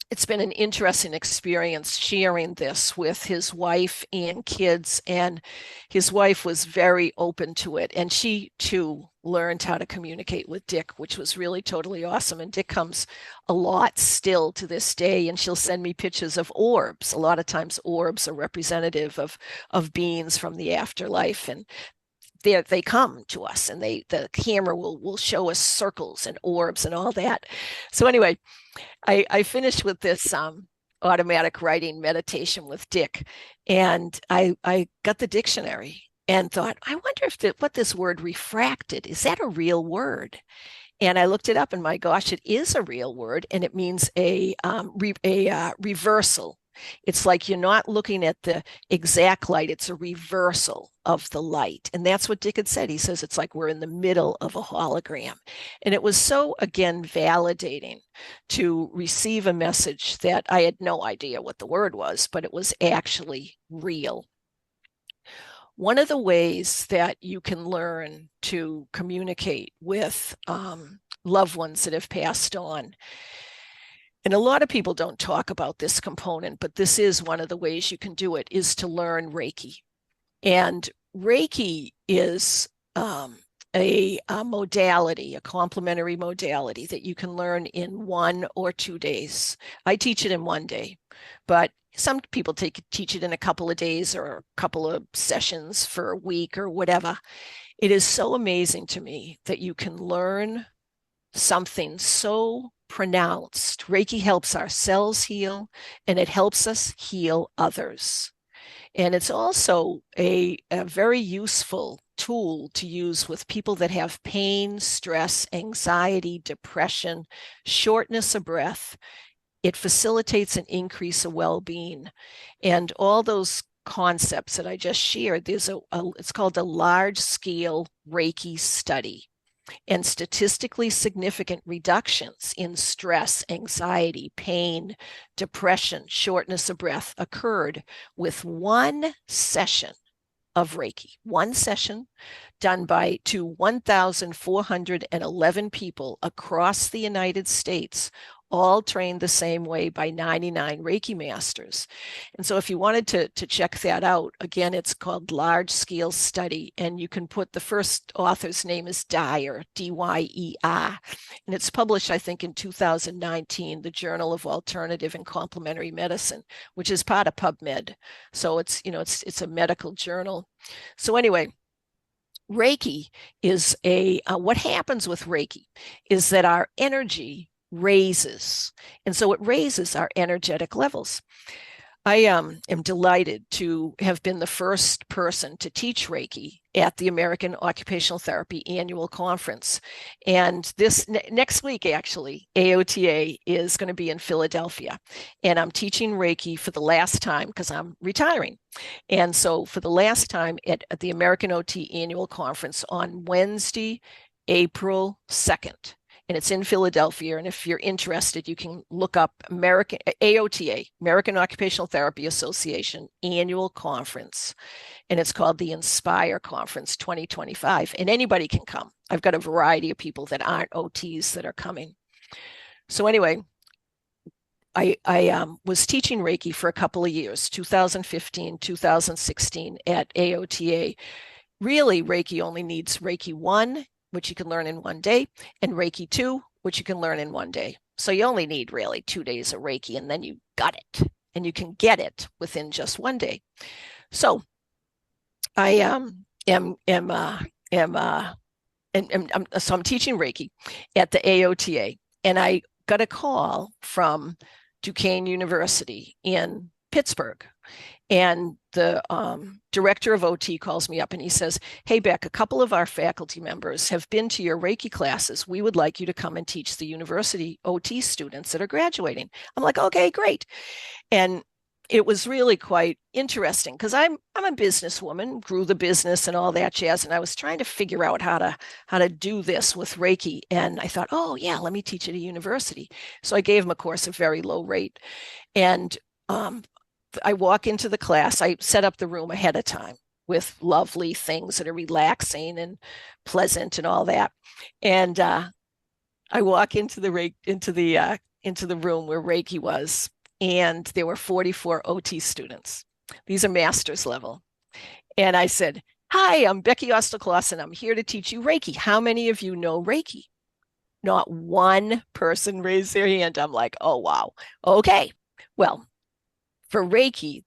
it's been an interesting experience sharing this with his wife and kids. And his wife was very open to it. And she too learned how to communicate with Dick, which was really totally awesome. And Dick comes a lot still to this day. And she'll send me pictures of orbs. A lot of times orbs are representative of beings from the afterlife. And they come to us, and the camera will show us circles and orbs and all that. So anyway, I finished with this automatic writing meditation with Dick, and I got the dictionary and thought, I wonder if what this word refracted, is that a real word? And I looked it up, and my gosh, it is a real word, and it means a reversal. It's like you're not looking at the exact light, it's a reversal of the light. And that's what Dick had said. He says it's like we're in the middle of a hologram. And it was so, again, validating to receive a message that I had no idea what the word was, but it was actually real. One of the ways that you can learn to communicate with loved ones that have passed on, And a lot of people don't talk about this component, but this is one of the ways you can do it, is to learn Reiki. And Reiki is a modality, a complementary modality that you can learn in 1 or 2 days. I teach it in 1 day, but some people teach it in a couple of days or a couple of sessions for a week or whatever. It is so amazing to me that you can learn something so pronounced. Reiki helps our cells heal, and it helps us heal others. And it's also a very useful tool to use with people that have pain, stress, anxiety, depression, shortness of breath. It facilitates an increase of well-being. And all those concepts that I just shared, there's it's called a large-scale Reiki study. And statistically significant reductions in stress, anxiety, pain, depression, shortness of breath occurred with 1 session of Reiki, 1 session done to 1,411 people across the United States, all trained the same way by 99 Reiki Masters. And so if you wanted to check that out, again, it's called Large Scale Study, and you can put, the first author's name is Dyer, D-Y-E-R, and it's published, I think, in 2019, the Journal of Alternative and Complementary Medicine, which is part of PubMed. So it's, it's a medical journal. So anyway, Reiki is what happens with Reiki is that our energy raises. And so it raises our energetic levels. I am delighted to have been the first person to teach Reiki at the American Occupational Therapy Annual Conference. And this next week, actually, AOTA is going to be in Philadelphia. And I'm teaching Reiki for the last time because I'm retiring. And so for the last time at the American OT Annual Conference on Wednesday, April 2nd. And it's in Philadelphia. And if you're interested, you can look up AOTA, American Occupational Therapy Association Annual Conference. And it's called the Inspire Conference 2025. And anybody can come. I've got a variety of people that aren't OTs that are coming. So anyway, I was teaching Reiki for a couple of years, 2015, 2016 at AOTA. Really, Reiki only needs Reiki 1, which you can learn in 1 day, and Reiki 2, which you can learn in 1 day. So you only need really 2 days of Reiki, and then you got it, and you can get it within just 1 day. So I am I'm teaching Reiki at the AOTA, and I got a call from Duquesne University in Pittsburgh. And the director of OT calls me up and he says, "Hey, Beck, a couple of our faculty members have been to your Reiki classes. We would like you to come and teach the university OT students that are graduating." I'm like, "Okay, great." And it was really quite interesting because I'm a businesswoman, grew the business and all that jazz. And I was trying to figure out how to do this with Reiki. And I thought, oh yeah, let me teach at a university. So I gave them a course at very low rate. And I walk into the class, I set up the room ahead of time with lovely things that are relaxing and pleasant and all that. And I walk into the room where Reiki was, and there were 44 OT students. These are master's level. And I said, "Hi, I'm Becky Austill-Clausen. I'm here to teach you Reiki. How many of you know Reiki?" Not one person raised their hand. I'm like, oh, wow. Okay. Well, for Reiki,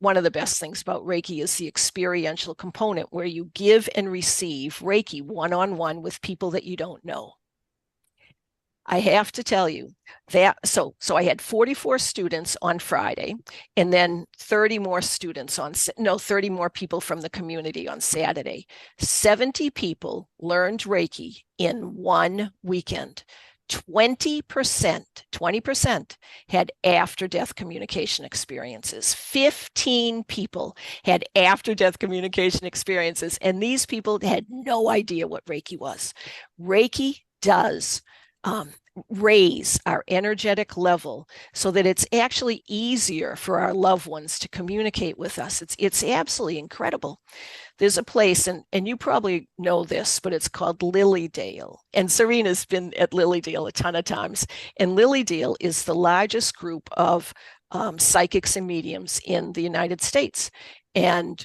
one of the best things about Reiki is the experiential component where you give and receive Reiki one-on-one with people that you don't know. I have to tell you that, so I had 44 students on Friday, and then 30 more people from the community on Saturday. 70 people learned Reiki in 1 weekend. 20% had after-death communication experiences. 15 people had after-death communication experiences, and these people had no idea what Reiki was. Reiki does raise our energetic level so that it's actually easier for our loved ones to communicate with us. It's absolutely incredible. there's a place, and you probably know this, but it's called Lilydale. And Serena's been at Lilydale a ton of times. And Lilydale is the largest group of psychics and mediums in the United States. And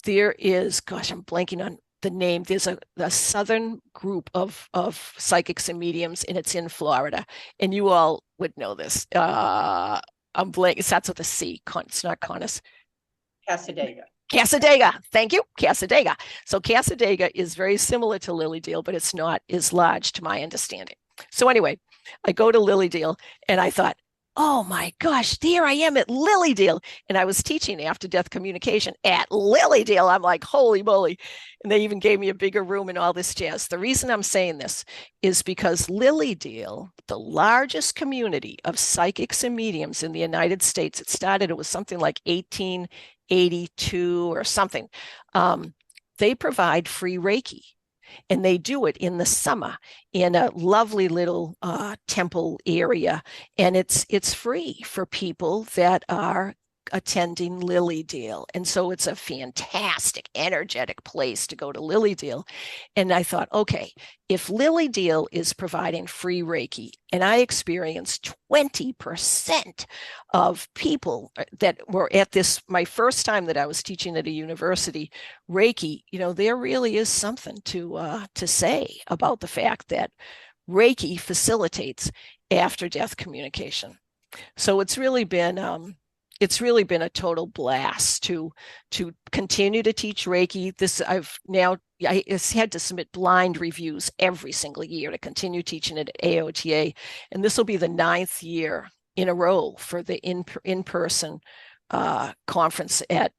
there is, gosh, I'm blanking on the name. There's a southern group of psychics and mediums, and it's in Florida. And you all would know this. I'm blanking. It starts with a C. It's not Conus. Casadega. Casadega. Thank you. Casadega. So Casadega is very similar to Lilydale, but it's not as large to my understanding. So anyway, I go to Lilydale and I thought, oh my gosh, there I am at Lilydale. And I was teaching after death communication at Lilydale. I'm like, holy moly. And they even gave me a bigger room and all this jazz. The reason I'm saying this is because Lilydale, the largest community of psychics and mediums in the United States, it was something like 1882 or something. They provide free Reiki. And they do it in the summer in a lovely little temple area. And it's free for people that are attending Lilydale. And so it's a fantastic, energetic place to go to Lilydale. And I thought, okay, if Lilydale is providing free Reiki, and I experienced 20% of people that were at this, my first time that I was teaching at a university, Reiki, there really is something to say about the fact that Reiki facilitates after-death communication. So it's really been a total blast to continue to teach Reiki. I had to submit blind reviews every single year to continue teaching it at AOTA, and this will be the 9th year in a row for the in-person conference at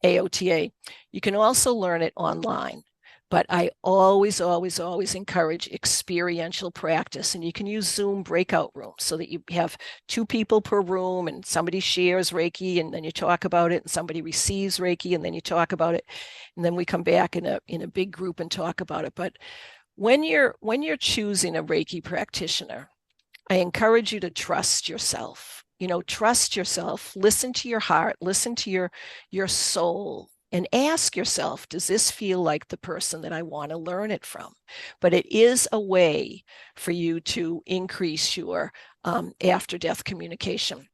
AOTA. You can also learn it online. But I always, always, always encourage experiential practice. And you can use Zoom breakout rooms so that you have 2 people per room and somebody shares Reiki and then you talk about it, and somebody receives Reiki and then you talk about it. And then we come back in a big group and talk about it. But when you're choosing a Reiki practitioner, I encourage you to trust yourself. Trust yourself, listen to your heart, listen to your soul. And ask yourself, does this feel like the person that I want to learn it from? But it is a way for you to increase your after-death communication.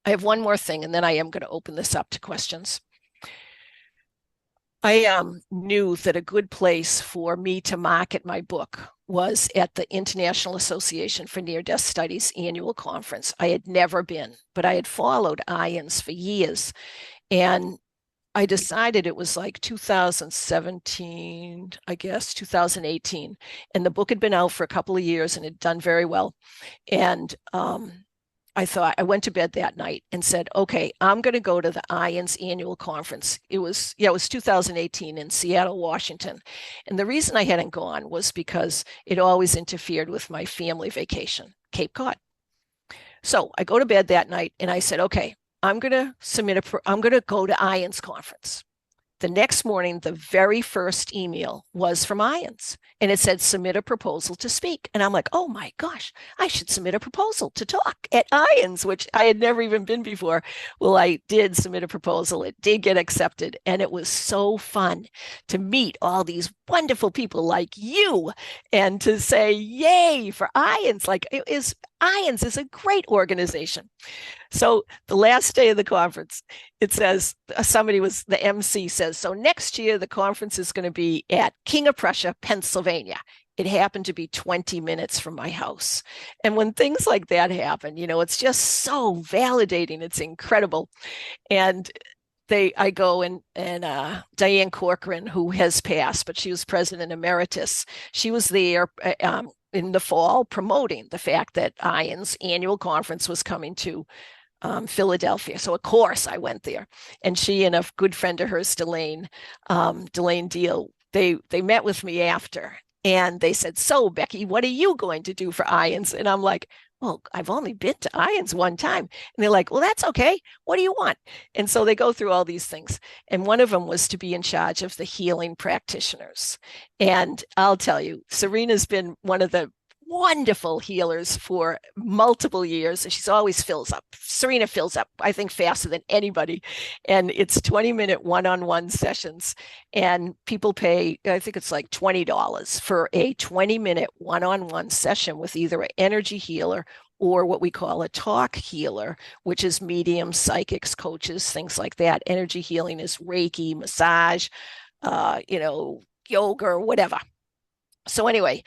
I have one more thing, and then I am going to open this up to questions. I knew that a good place for me to market my book was at the International Association for Near-Death Studies annual conference. I had never been, but I had followed IANS for years. And I decided it was like 2017, I guess, 2018. And the book had been out for a couple of years and had done very well. And I went to bed that night and said, okay, I'm going to go to the IANS annual conference. It was 2018 in Seattle, Washington. And the reason I hadn't gone was because it always interfered with my family vacation, Cape Cod. So I go to bed that night and I said, okay, I'm going to go to IANS conference. The next morning, the very first email was from IANS, and it said, submit a proposal to speak. And I'm like, oh my gosh, I should submit a proposal to talk at IANS, which I had never even been before. Well, I did submit a proposal. It did get accepted. And it was so fun to meet all these wonderful people like you and to say, yay for IANS. IANS is a great organization. So the last day of the conference, it says, the MC says, so next year the conference is going to be at King of Prussia, Pennsylvania. It happened to be 20 minutes from my house. And when things like that happen, it's just so validating. It's incredible. And I go and Diane Corcoran, who has passed, but she was president emeritus. She was there in the fall promoting the fact that IANS annual conference was coming to Philadelphia. So of course I went there, and she and a good friend of hers, Delane Deal, they met with me after, and they said, so Becky, what are you going to do for IANS? And I'm like, well, I've only been to IANS one time. And they're like, well, that's okay. What do you want? And so they go through all these things. And one of them was to be in charge of the healing practitioners. And I'll tell you, Serena's been one of the wonderful healers for multiple years. And she's always fills up. Serena fills up, I think, faster than anybody. And it's 20-minute one-on-one sessions. And people pay, I think it's like $20 for a 20-minute one-on-one session with either an energy healer or what we call a talk healer, which is mediums, psychics, coaches, things like that. Energy healing is Reiki, massage, yoga or whatever. So anyway,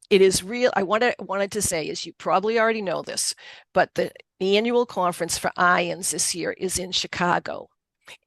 it is real. I wanted to say, as you probably already know this, but the annual conference for IONS this year is in Chicago.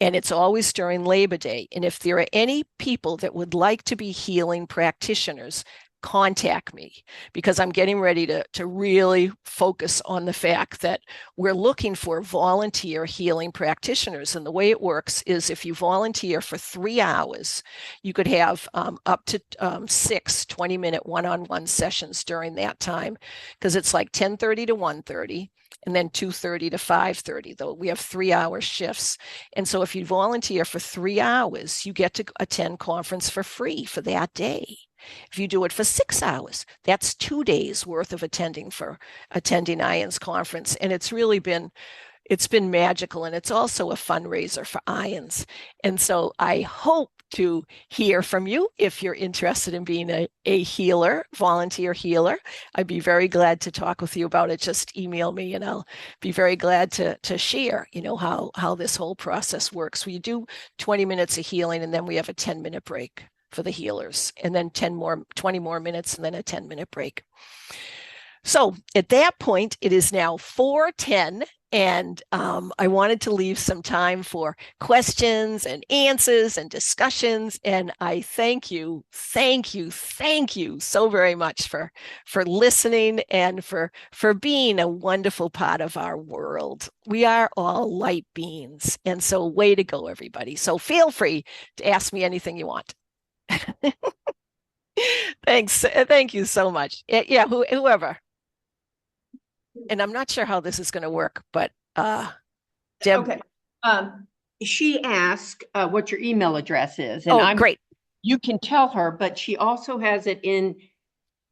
And it's always during Labor Day. And if there are any people that would like to be healing practitioners, contact me, because I'm getting ready to really focus on the fact that we're looking for volunteer healing practitioners. And the way it works is if you volunteer for 3 hours, you could have up to 6 20-minute one-on-one sessions during that time, because it's like 10:30 to 1:30. And then 2:30 to 5:30, though we have 3-hour shifts. And so if you volunteer for 3 hours, you get to attend conference for free for that day. If you do it for 6 hours, that's 2 days worth of attending IONS conference. And it's been magical. And it's also a fundraiser for IONS. And so I hope to hear from you if you're interested in being a healer, volunteer healer. I'd be very glad to talk with you about it. Just email me and I'll be very glad to share, how this whole process works. We do 20 minutes of healing and then we have a 10-minute break for the healers, and then 20 more minutes and then a 10-minute break. So at that point, it is now 4:10. And I wanted to leave some time for questions and answers and discussions. And I thank you so very much for listening and for being a wonderful part of our world. We are all light beings. And so way to go, everybody. So feel free to ask me anything you want. Thanks. Thank you so much. Yeah, whoever. And I'm not sure how this is going to work, but Deb. Okay. She asked what your email address is. And great. You can tell her, but she also has it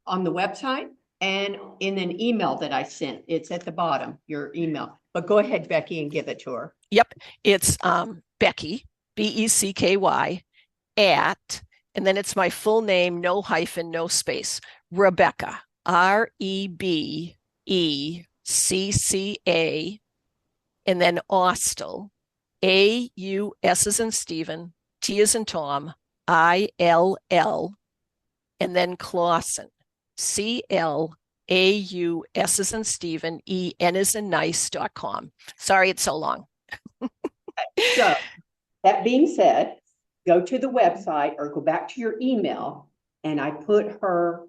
on the website and in an email that I sent. It's at the bottom, your email. But go ahead, Becky, and give it to her. Yep. It's Becky, Becky, at, and then it's my full name, no hyphen, no space, Rebecca, REBECCA, and then Austill, AUS as in Stephen, T as in Tom, ILL, and then Clausen, CLAUS as in Stephen, EN as in nice.com. Sorry, it's so long. So that being said, go to the website or go back to your email, and I put her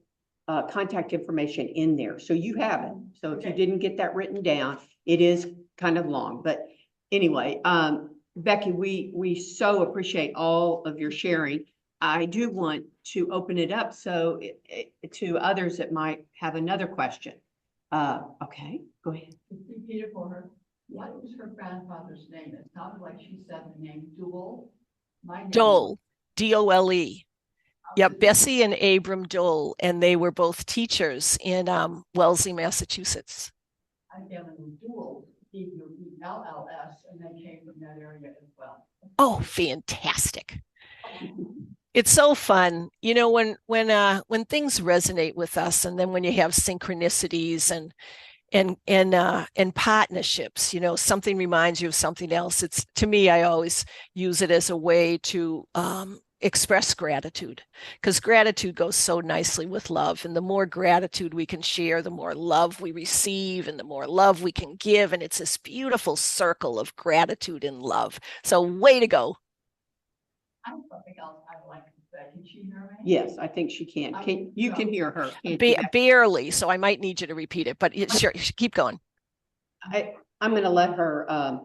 contact information in there. So you have it. So if you didn't get that written down, it is kind of long. But anyway, Becky, we so appreciate all of your sharing. I do want to open it up to others that might have another question. Okay, go ahead. Repeat it for her. What was her grandfather's name? It sounded like she said the name Duell. Dole, D-O-L-E. Yep, Bessie and Abram Dole, and they were both teachers in Wellesley, Massachusetts. I feel in Duell, D-U-E-L-L-S, and they came from that area as well. Oh, fantastic. It's so fun. When things resonate with us, and then when you have synchronicities and partnerships, something reminds you of something else. It's, to me, I always use it as a way to express gratitude, because gratitude goes so nicely with love. And the more gratitude we can share, the more love we receive and the more love we can give. And it's this beautiful circle of gratitude and love. So way to go. I have something else I'd like to say. Can she hear me? Yes, I think she can. You can hear her. Barely. So I might need you to repeat it, but sure, keep going. I'm going to let her.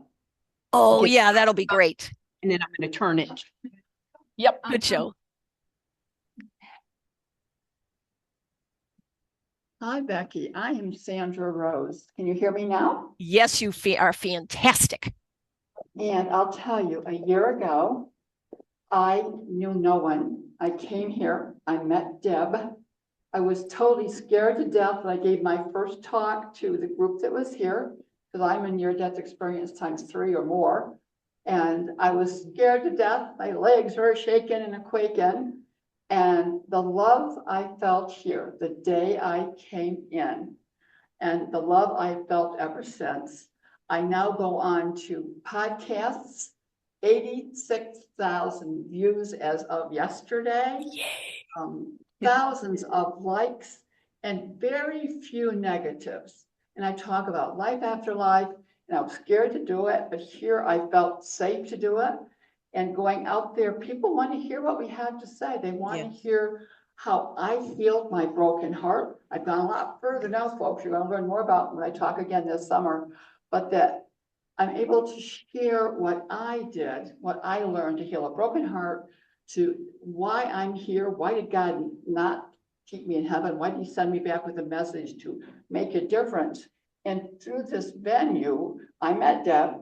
Yeah, that'll be great. And then I'm going to turn it. Yep, good show. Hi, Becky. I am Sandra Rose. Can you hear me now? Yes, you are fantastic. And I'll tell you, a year ago, I knew no one. I came here. I met Deb. I was totally scared to death when I gave my first talk to the group that was here, because I'm in near-death experience ×3 or more. And I was scared to death. My legs were shaking and quaking. And the love I felt here the day I came in, and the love I felt ever since. I now go on to podcasts, 86,000 views as of yesterday. Thousands of likes and very few negatives. And I talk about life after life, and I was scared to do it, but here I felt safe to do it. And going out there, people want to hear what we have to say. They want to hear how I healed my broken heart. I've gone a lot further now, folks. You're going to learn more about when I talk again this summer, but that I'm able to share what I did, what I learned to heal a broken heart, to why I'm here. Why did God not keep me in heaven? Why did he send me back with a message to make a difference? And through this venue, I met Deb,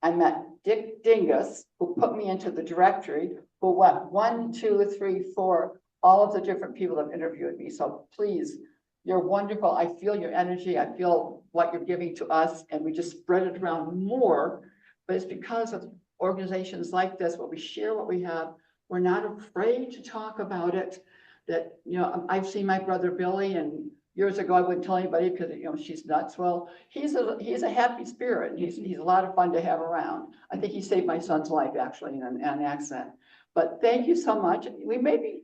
I met Dick Dingus, who put me into the directory, who went 1, 2, 3, 4, all of the different people that interviewed me. So please, you're wonderful. I feel your energy. I feel what you're giving to us, and we just spread it around more. But it's because of organizations like this, where we share what we have. We're not afraid to talk about it. That, you know, I've seen my brother Billy, and years ago I wouldn't tell anybody because, you know, she's nuts. Well, he's a happy spirit. He's a lot of fun to have around. I think he saved my son's life actually in an accident. But thank you so much. We may be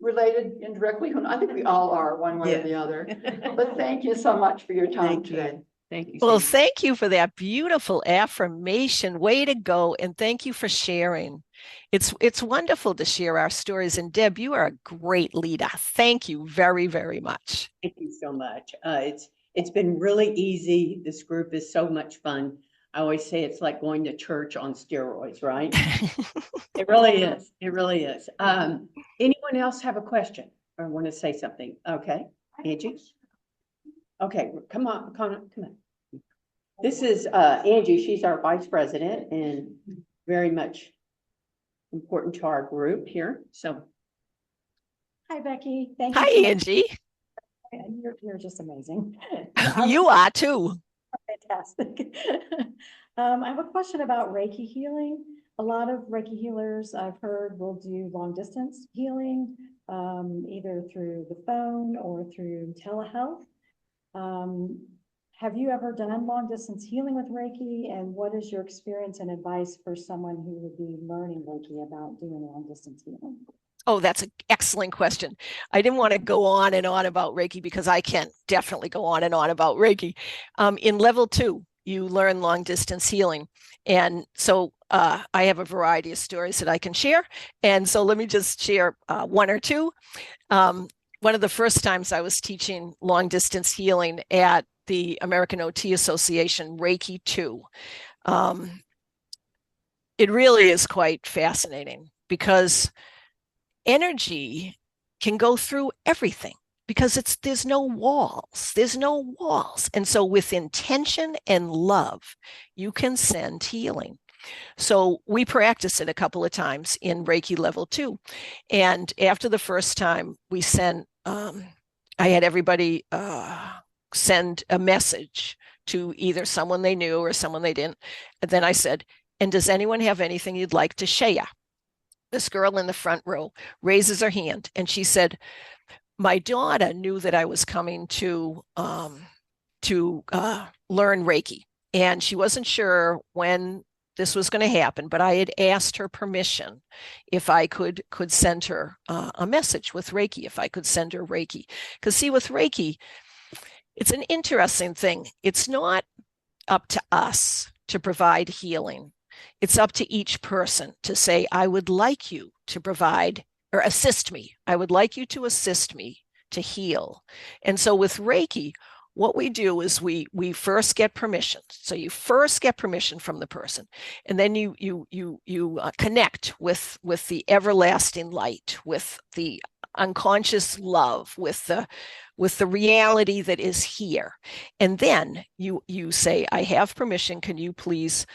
related indirectly. I think we all are, one way or the other. But thank you so much for your time today. Thank you. Well, Sandy. thank you for that beautiful affirmation. Way to go. And thank you for sharing. It's wonderful to share our stories. And Deb, you are a great leader. Thank you very, very much. Thank you so much. It's been really easy. This group is so much fun. I always say it's like going to church on steroids, right? It really is. It really is. Anyone else have a question or want to say something? Okay, Angie. Okay, come on. This is Angie. She's our vice president and very much important to our group here. So, hi, Becky. Thank you. Hi, Angie. You're just amazing. You are too. Fantastic. I have a question about Reiki healing. A lot of Reiki healers I've heard will do long distance healing, either through the phone or through telehealth. Have you ever done long distance healing with Reiki? And what is your experience and advice for someone who would be learning Reiki about doing long distance healing? Oh, that's an excellent question. I didn't want to go on and on about Reiki because I can definitely go on and on about Reiki. In level 2, you learn long distance healing. And so I have a variety of stories that I can share. And so let me just share one or two. One of the first times I was teaching long distance healing at the American OT Association, Reiki 2. It really is quite fascinating because energy can go through everything because there's no walls. And so with intention and love, you can send healing. So we practiced it a couple of times in Reiki level 2. And after the first time we sent, I had everybody send a message to either someone they knew or someone they didn't. And then I said, and does anyone have anything you'd like to share? This girl in the front row raises her hand and she said, my daughter knew that I was coming to learn Reiki, and she wasn't sure when this was going to happen, but I had asked her permission if I could send her a message with Reiki, if I could send her Reiki. Because see, with Reiki, it's an interesting thing. It's not up to us to provide healing. It's up to each person to say, I would like you to provide or assist me. I would like you to assist me to heal. And so with Reiki, what we do is we first get permission. So you first get permission from the person, and then you connect with the everlasting light, with the unconscious love, with the reality that is here. And then you say, I have permission. Can you please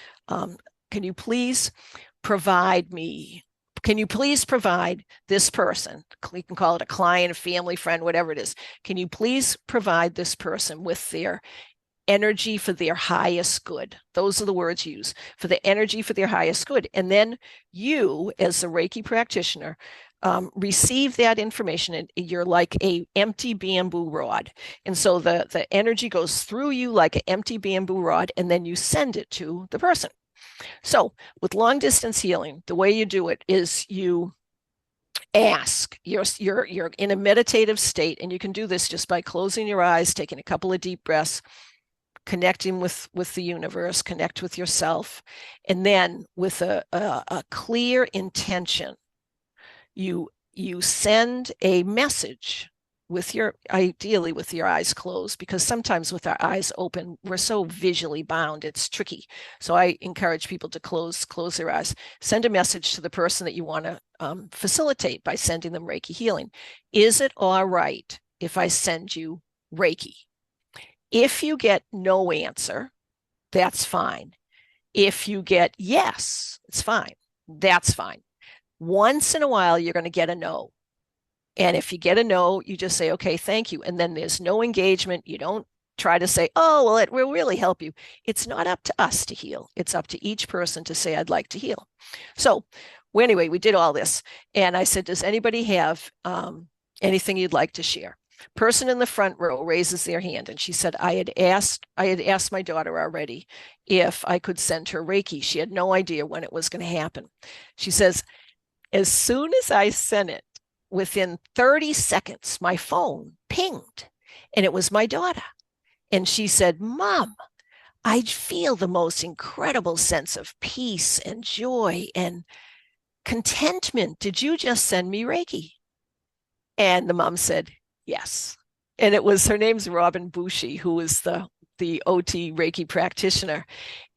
provide me? Can you please provide this person, you can call it a client, a family, friend, whatever it is. Can you please provide this person with their energy for their highest good? Those are the words used, for the energy for their highest good. And then you, as a Reiki practitioner, receive that information, and you're like a empty bamboo rod. And so the energy goes through you like an empty bamboo rod, and then you send it to the person. So with long distance healing, the way you do it is you ask, you're in a meditative state, and you can do this just by closing your eyes, taking a couple of deep breaths, connecting with the universe, connect with yourself. And then with a clear intention, you send a message ideally with your eyes closed, because sometimes with our eyes open, we're so visually bound, it's tricky. So I encourage people to close their eyes. Send a message to the person that you want to facilitate by sending them Reiki healing. Is it all right if I send you Reiki? If you get no answer, that's fine. If you get yes, it's fine. That's fine. Once in a while, you're going to get a no. And if you get a no, you just say, okay, thank you. And then there's no engagement. You don't try to say, oh, well, it will really help you. It's not up to us to heal. It's up to each person to say, I'd like to heal. So anyway, we did all this. And I said, does anybody have anything you'd like to share? Person in the front row raises their hand, and she said, I had asked my daughter already if I could send her Reiki. She had no idea when it was going to happen. She says, as soon as I sent it, within 30 seconds, my phone pinged, and it was my daughter. And she said, Mom, I feel the most incredible sense of peace and joy and contentment. Did you just send me Reiki? And the mom said, yes. And her name's Robin Bushi, who is the OT Reiki practitioner.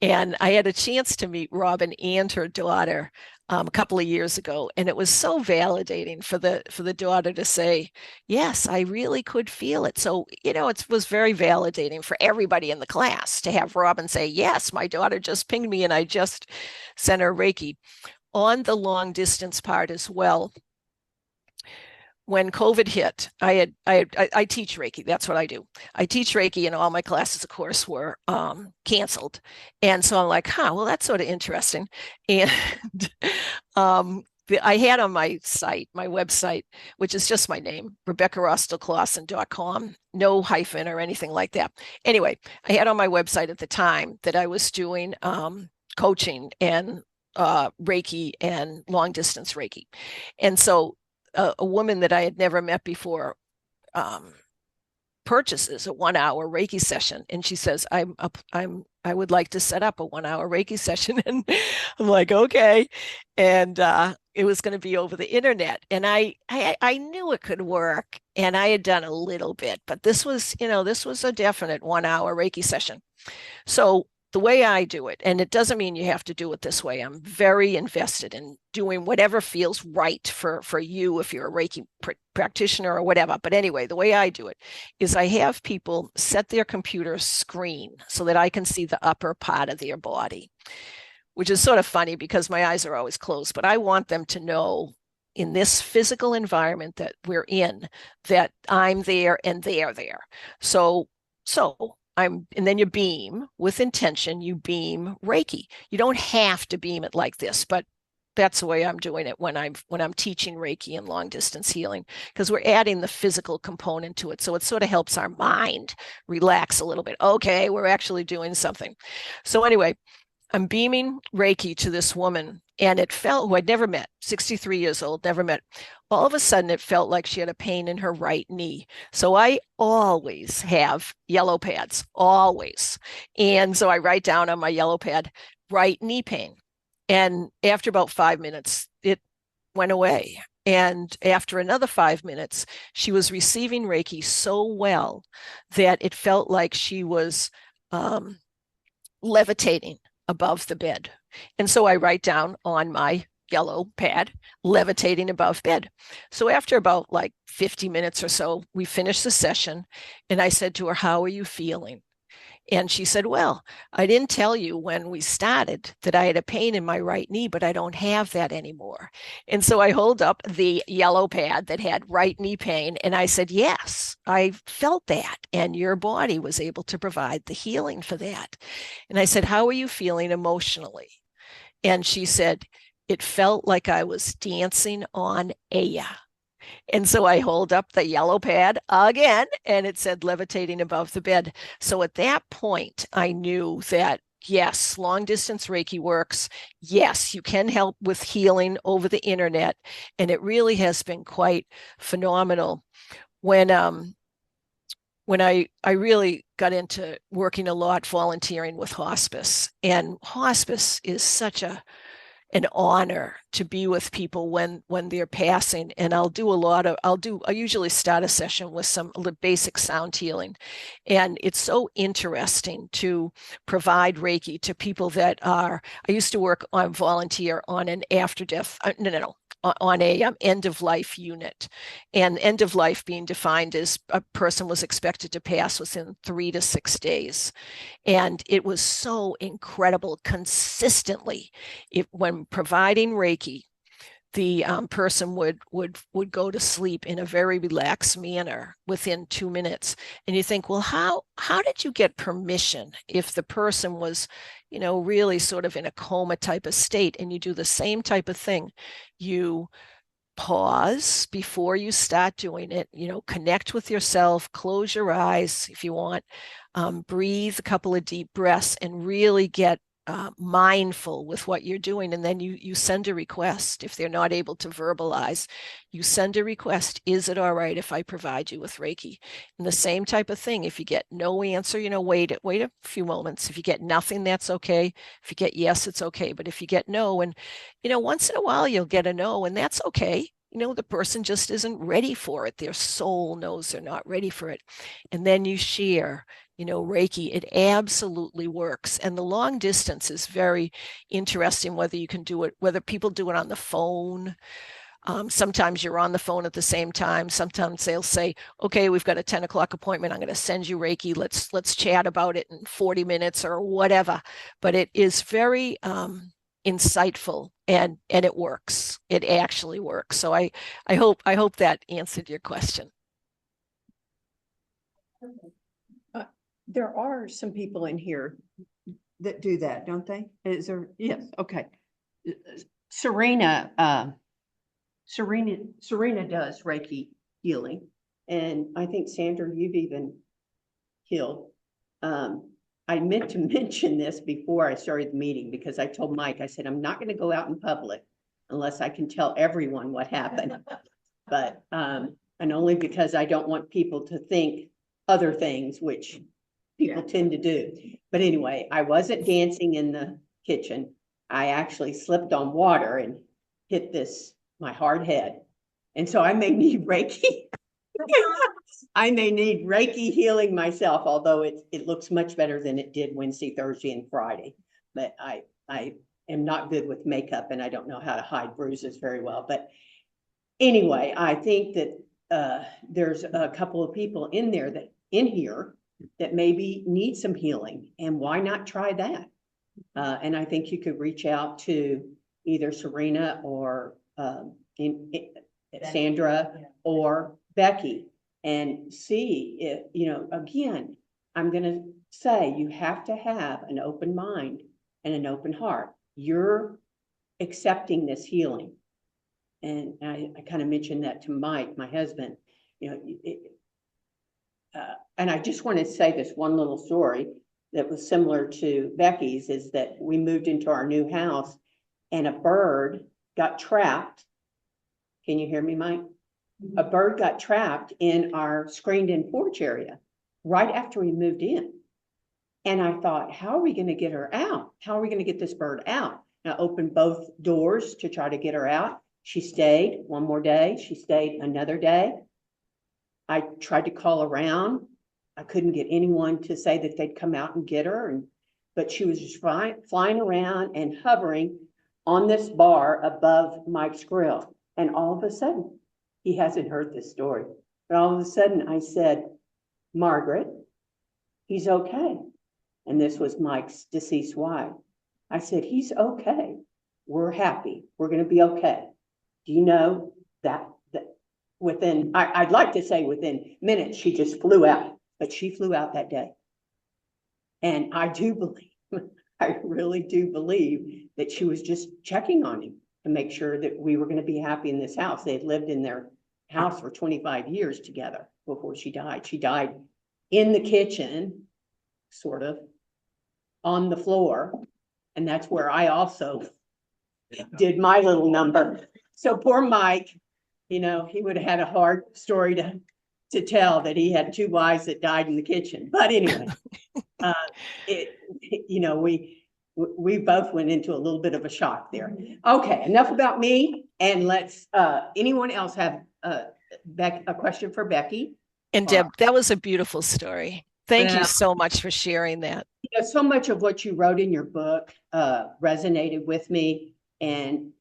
And I had a chance to meet Robin and her daughter a couple of years ago. And it was so validating for the daughter to say, yes, I really could feel it. So, it was very validating for everybody in the class to have Robin say, yes, my daughter just pinged me and I just sent her Reiki. On the long distance part as well, when COVID hit, I teach Reiki. That's what I do. I teach Reiki, and all my classes, of course, were canceled. And so I'm like, well, that's sort of interesting. And I had on my website, which is just my name, RebeccaAustill-Clausen.com, no hyphen or anything like that. Anyway, I had on my website at the time that I was doing coaching and Reiki and long distance Reiki. And so a woman that I had never met before purchases a 1-hour Reiki session, and she says, I would like to set up a 1-hour Reiki session. And I'm like, okay. And it was going to be over the internet, and I knew it could work, and I had done a little bit, but this was a definite 1-hour Reiki session. So the way I do it, and it doesn't mean you have to do it this way. I'm very invested in doing whatever feels right for you if you're a Reiki practitioner or whatever. But anyway, the way I do it is I have people set their computer screen so that I can see the upper part of their body, which is sort of funny because my eyes are always closed, but I want them to know in this physical environment that we're in that I'm there and they're there. So and then you beam with intention, you beam Reiki. You don't have to beam it like this, but that's the way I'm doing it when I'm teaching Reiki and long distance healing, because we're adding the physical component to it. So it sort of helps our mind relax a little bit. Okay, we're actually doing something. So anyway, I'm beaming Reiki to this woman, and it felt, who I'd never met, 63 years old, never met. All of a sudden, it felt like she had a pain in her right knee. So I always have yellow pads, always. And so I write down on my yellow pad, right knee pain. And after about 5 minutes, it went away. And after another 5 minutes, she was receiving Reiki so well that it felt like she was levitating above the bed. And so I write down on my yellow pad, levitating above bed. So after about like 50 minutes or so, we finished the session, and I said to her, how are you feeling? And she said, well, I didn't tell you when we started that I had a pain in my right knee, but I don't have that anymore. And so I hold up the yellow pad that had right knee pain. And I said, yes, I felt that. And your body was able to provide the healing for that. And I said, how are you feeling emotionally? And she said, it felt like I was dancing on air. And so I hold up the yellow pad again, and it said levitating above the bed. So at that point, I knew that yes, long distance Reiki works. Yes, you can help with healing over the internet. And it really has been quite phenomenal. When I really got into working a lot volunteering with hospice, and hospice is such an honor to be with people when they're passing. And I usually start a session with some basic sound healing. And it's so interesting to provide Reiki to people that I used to work on volunteer on an after death, on a end of life unit, and end of life being defined as a person was expected to pass within 3 to 6 days. And it was so incredible consistently. When providing Reiki, the person would go to sleep in a very relaxed manner within 2 minutes. And you think, well, how did you get permission if the person was, really sort of in a coma type of state? And you do the same type of thing. You pause before you start doing it, connect with yourself, close your eyes if you want, breathe a couple of deep breaths, and really get mindful with what you're doing. And then you send a request. If they're not able to verbalize, you send a request. Is it all right if I provide you with Reiki? And the same type of thing. If you get no answer, wait a few moments. If you get nothing, that's okay. If you get yes, it's okay. But if you get no, and once in a while you'll get a no, and that's okay. The person just isn't ready for it. Their soul knows they're not ready for it. And then you share, Reiki, it absolutely works. And the long distance is very interesting, whether you can do it, whether people do it on the phone. Sometimes you're on the phone at the same time. Sometimes they'll say, okay, we've got a 10 o'clock appointment. I'm going to send you Reiki. Let's chat about it in 40 minutes or whatever. But it is very insightful, and it works. It actually works. So I hope that answered your question. There are some people in here that do that, don't they? Is there? Yes. Okay. Serena does Reiki healing. And I think, Sandra, you've even healed. I meant to mention this before I started the meeting, because I told Mike, I said, I'm not going to go out in public unless I can tell everyone what happened. But, and only because I don't want people to think other things, which people tend to do. But anyway, I wasn't dancing in the kitchen. I actually slipped on water and hit my hard head. And so I may need Reiki. I may need Reiki healing myself, although it looks much better than it did Wednesday, Thursday, and Friday. But I am not good with makeup, and I don't know how to hide bruises very well. But anyway, I think that there's a couple of people in here that maybe need some healing, and why not try that? And I think you could reach out to either Serena or Sandra or Becky and see if, again, I'm going to say you have to have an open mind and an open heart. You're accepting this healing. And I kind of mentioned that to Mike, my husband, and I just want to say this one little story that was similar to Becky's, is that we moved into our new house and a bird got trapped. Can you hear me, Mike? A bird got trapped in our screened-in porch area right after we moved in. And I thought, how are we going to get her out? How are we going to get this bird out? And I opened both doors to try to get her out. She stayed one more day. She stayed another day. I tried to call around. I couldn't get anyone to say that they'd come out and get her. But she was just flying around and hovering on this bar above Mike's grill. And all of a sudden, he hasn't heard this story, but all of a sudden I said, Margaret, he's okay. And this was Mike's deceased wife. I said, he's okay. We're happy. We're going to be okay. Do you know that within, I'd like to say within minutes, she just flew out, but she flew out that day. And I do believe, I really do believe that she was just checking on him to make sure that we were going to be happy in this house. They had lived in their house for 25 years together before she died. She died in the kitchen, sort of, on the floor. And that's where I also did my little number. So poor Mike, you know, he would have had a hard story to tell that he had two wives that died in the kitchen. But anyway, you know, we both went into a little bit of a shock there. Okay, enough about me. And let's, anyone else have a question for Becky? And Deb, that was a beautiful story. Thank you so much for sharing that. You know, so much of what you wrote in your book resonated with me. And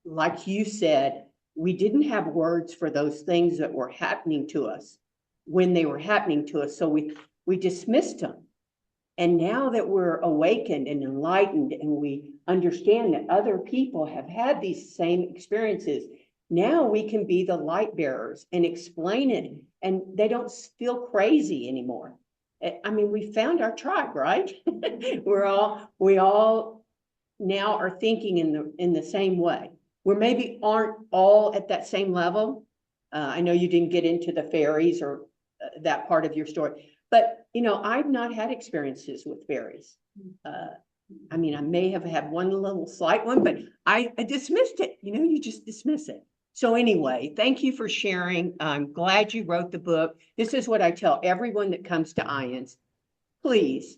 like you said, we didn't have words for those things that were happening to us when they were happening to us. So we dismissed them. And now that we're awakened and enlightened and we understand that other people have had these same experiences, now we can be the light bearers and explain it, and they don't feel crazy anymore. I mean, we found our tribe, right? we all now are thinking in the same way. We maybe aren't all at that same level. I know you didn't get into the fairies or that part of your story, but you know, I've not had experiences with fairies. I mean, I may have had one little slight one, but I dismissed it. You know, you just dismiss it. So anyway, thank you for sharing. I'm glad you wrote the book. This is what I tell everyone that comes to IANS. Please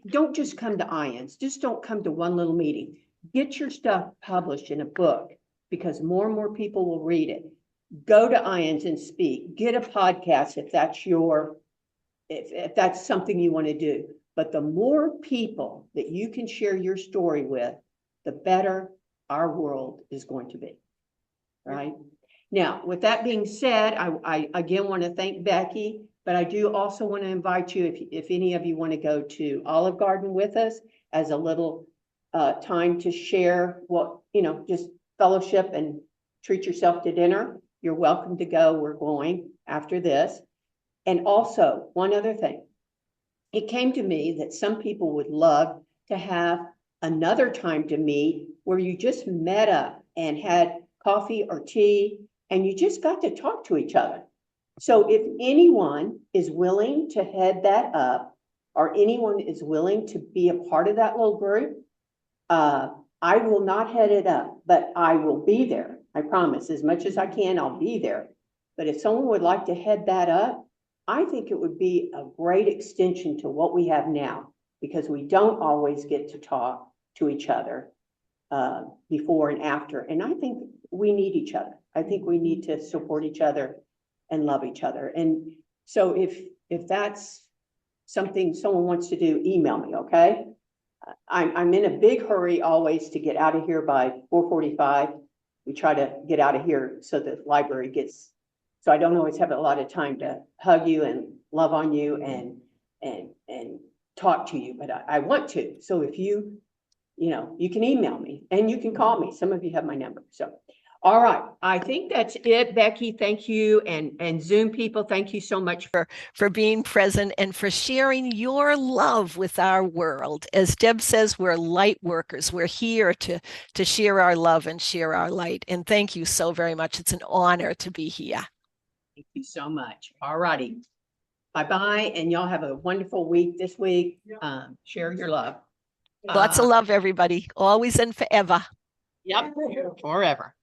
don't just come to IANS. Just don't come to one little meeting. Get your stuff published in a book, because more and more people will read it. Go to IANS and speak. Get a podcast if that's something you want to do. But the more people that you can share your story with, the better our world is going to be, right? Now, with that being said, I again want to thank Becky, but I do also want to invite you, if any of you want to go to Olive Garden with us as a little time to share what, you know, just fellowship and treat yourself to dinner, you're welcome to go. We're going after this. And also, one other thing. It came to me that some people would love to have another time to meet where you just met up and had coffee or tea and you just got to talk to each other. So if anyone is willing to head that up, or anyone is willing to be a part of that little group, I will not head it up, but I will be there. I promise, as much as I can, I'll be there. But if someone would like to head that up, I think it would be a great extension to what we have now, because we don't always get to talk to each other before and after. And I think we need each other. I think we need to support each other and love each other. And so if that's something someone wants to do, email me, okay? I'm in a big hurry always to get out of here by 4:45. We try to get out of here so the library gets, so I don't always have a lot of time to hug you and love on you and talk to you, but I want to. So if you know, you can email me and you can call me. Some of you have my number. So, all right. I think that's it, Becky. Thank you. And Zoom people, thank you so much for being present and for sharing your love with our world. As Deb says, we're light workers. We're here to share our love and share our light. And thank you so very much. It's an honor to be here. Thank you so much. All righty. Bye-bye. And y'all have a wonderful week this week. Share your love. Lots of love, everybody. Always and forever. Yep. Forever.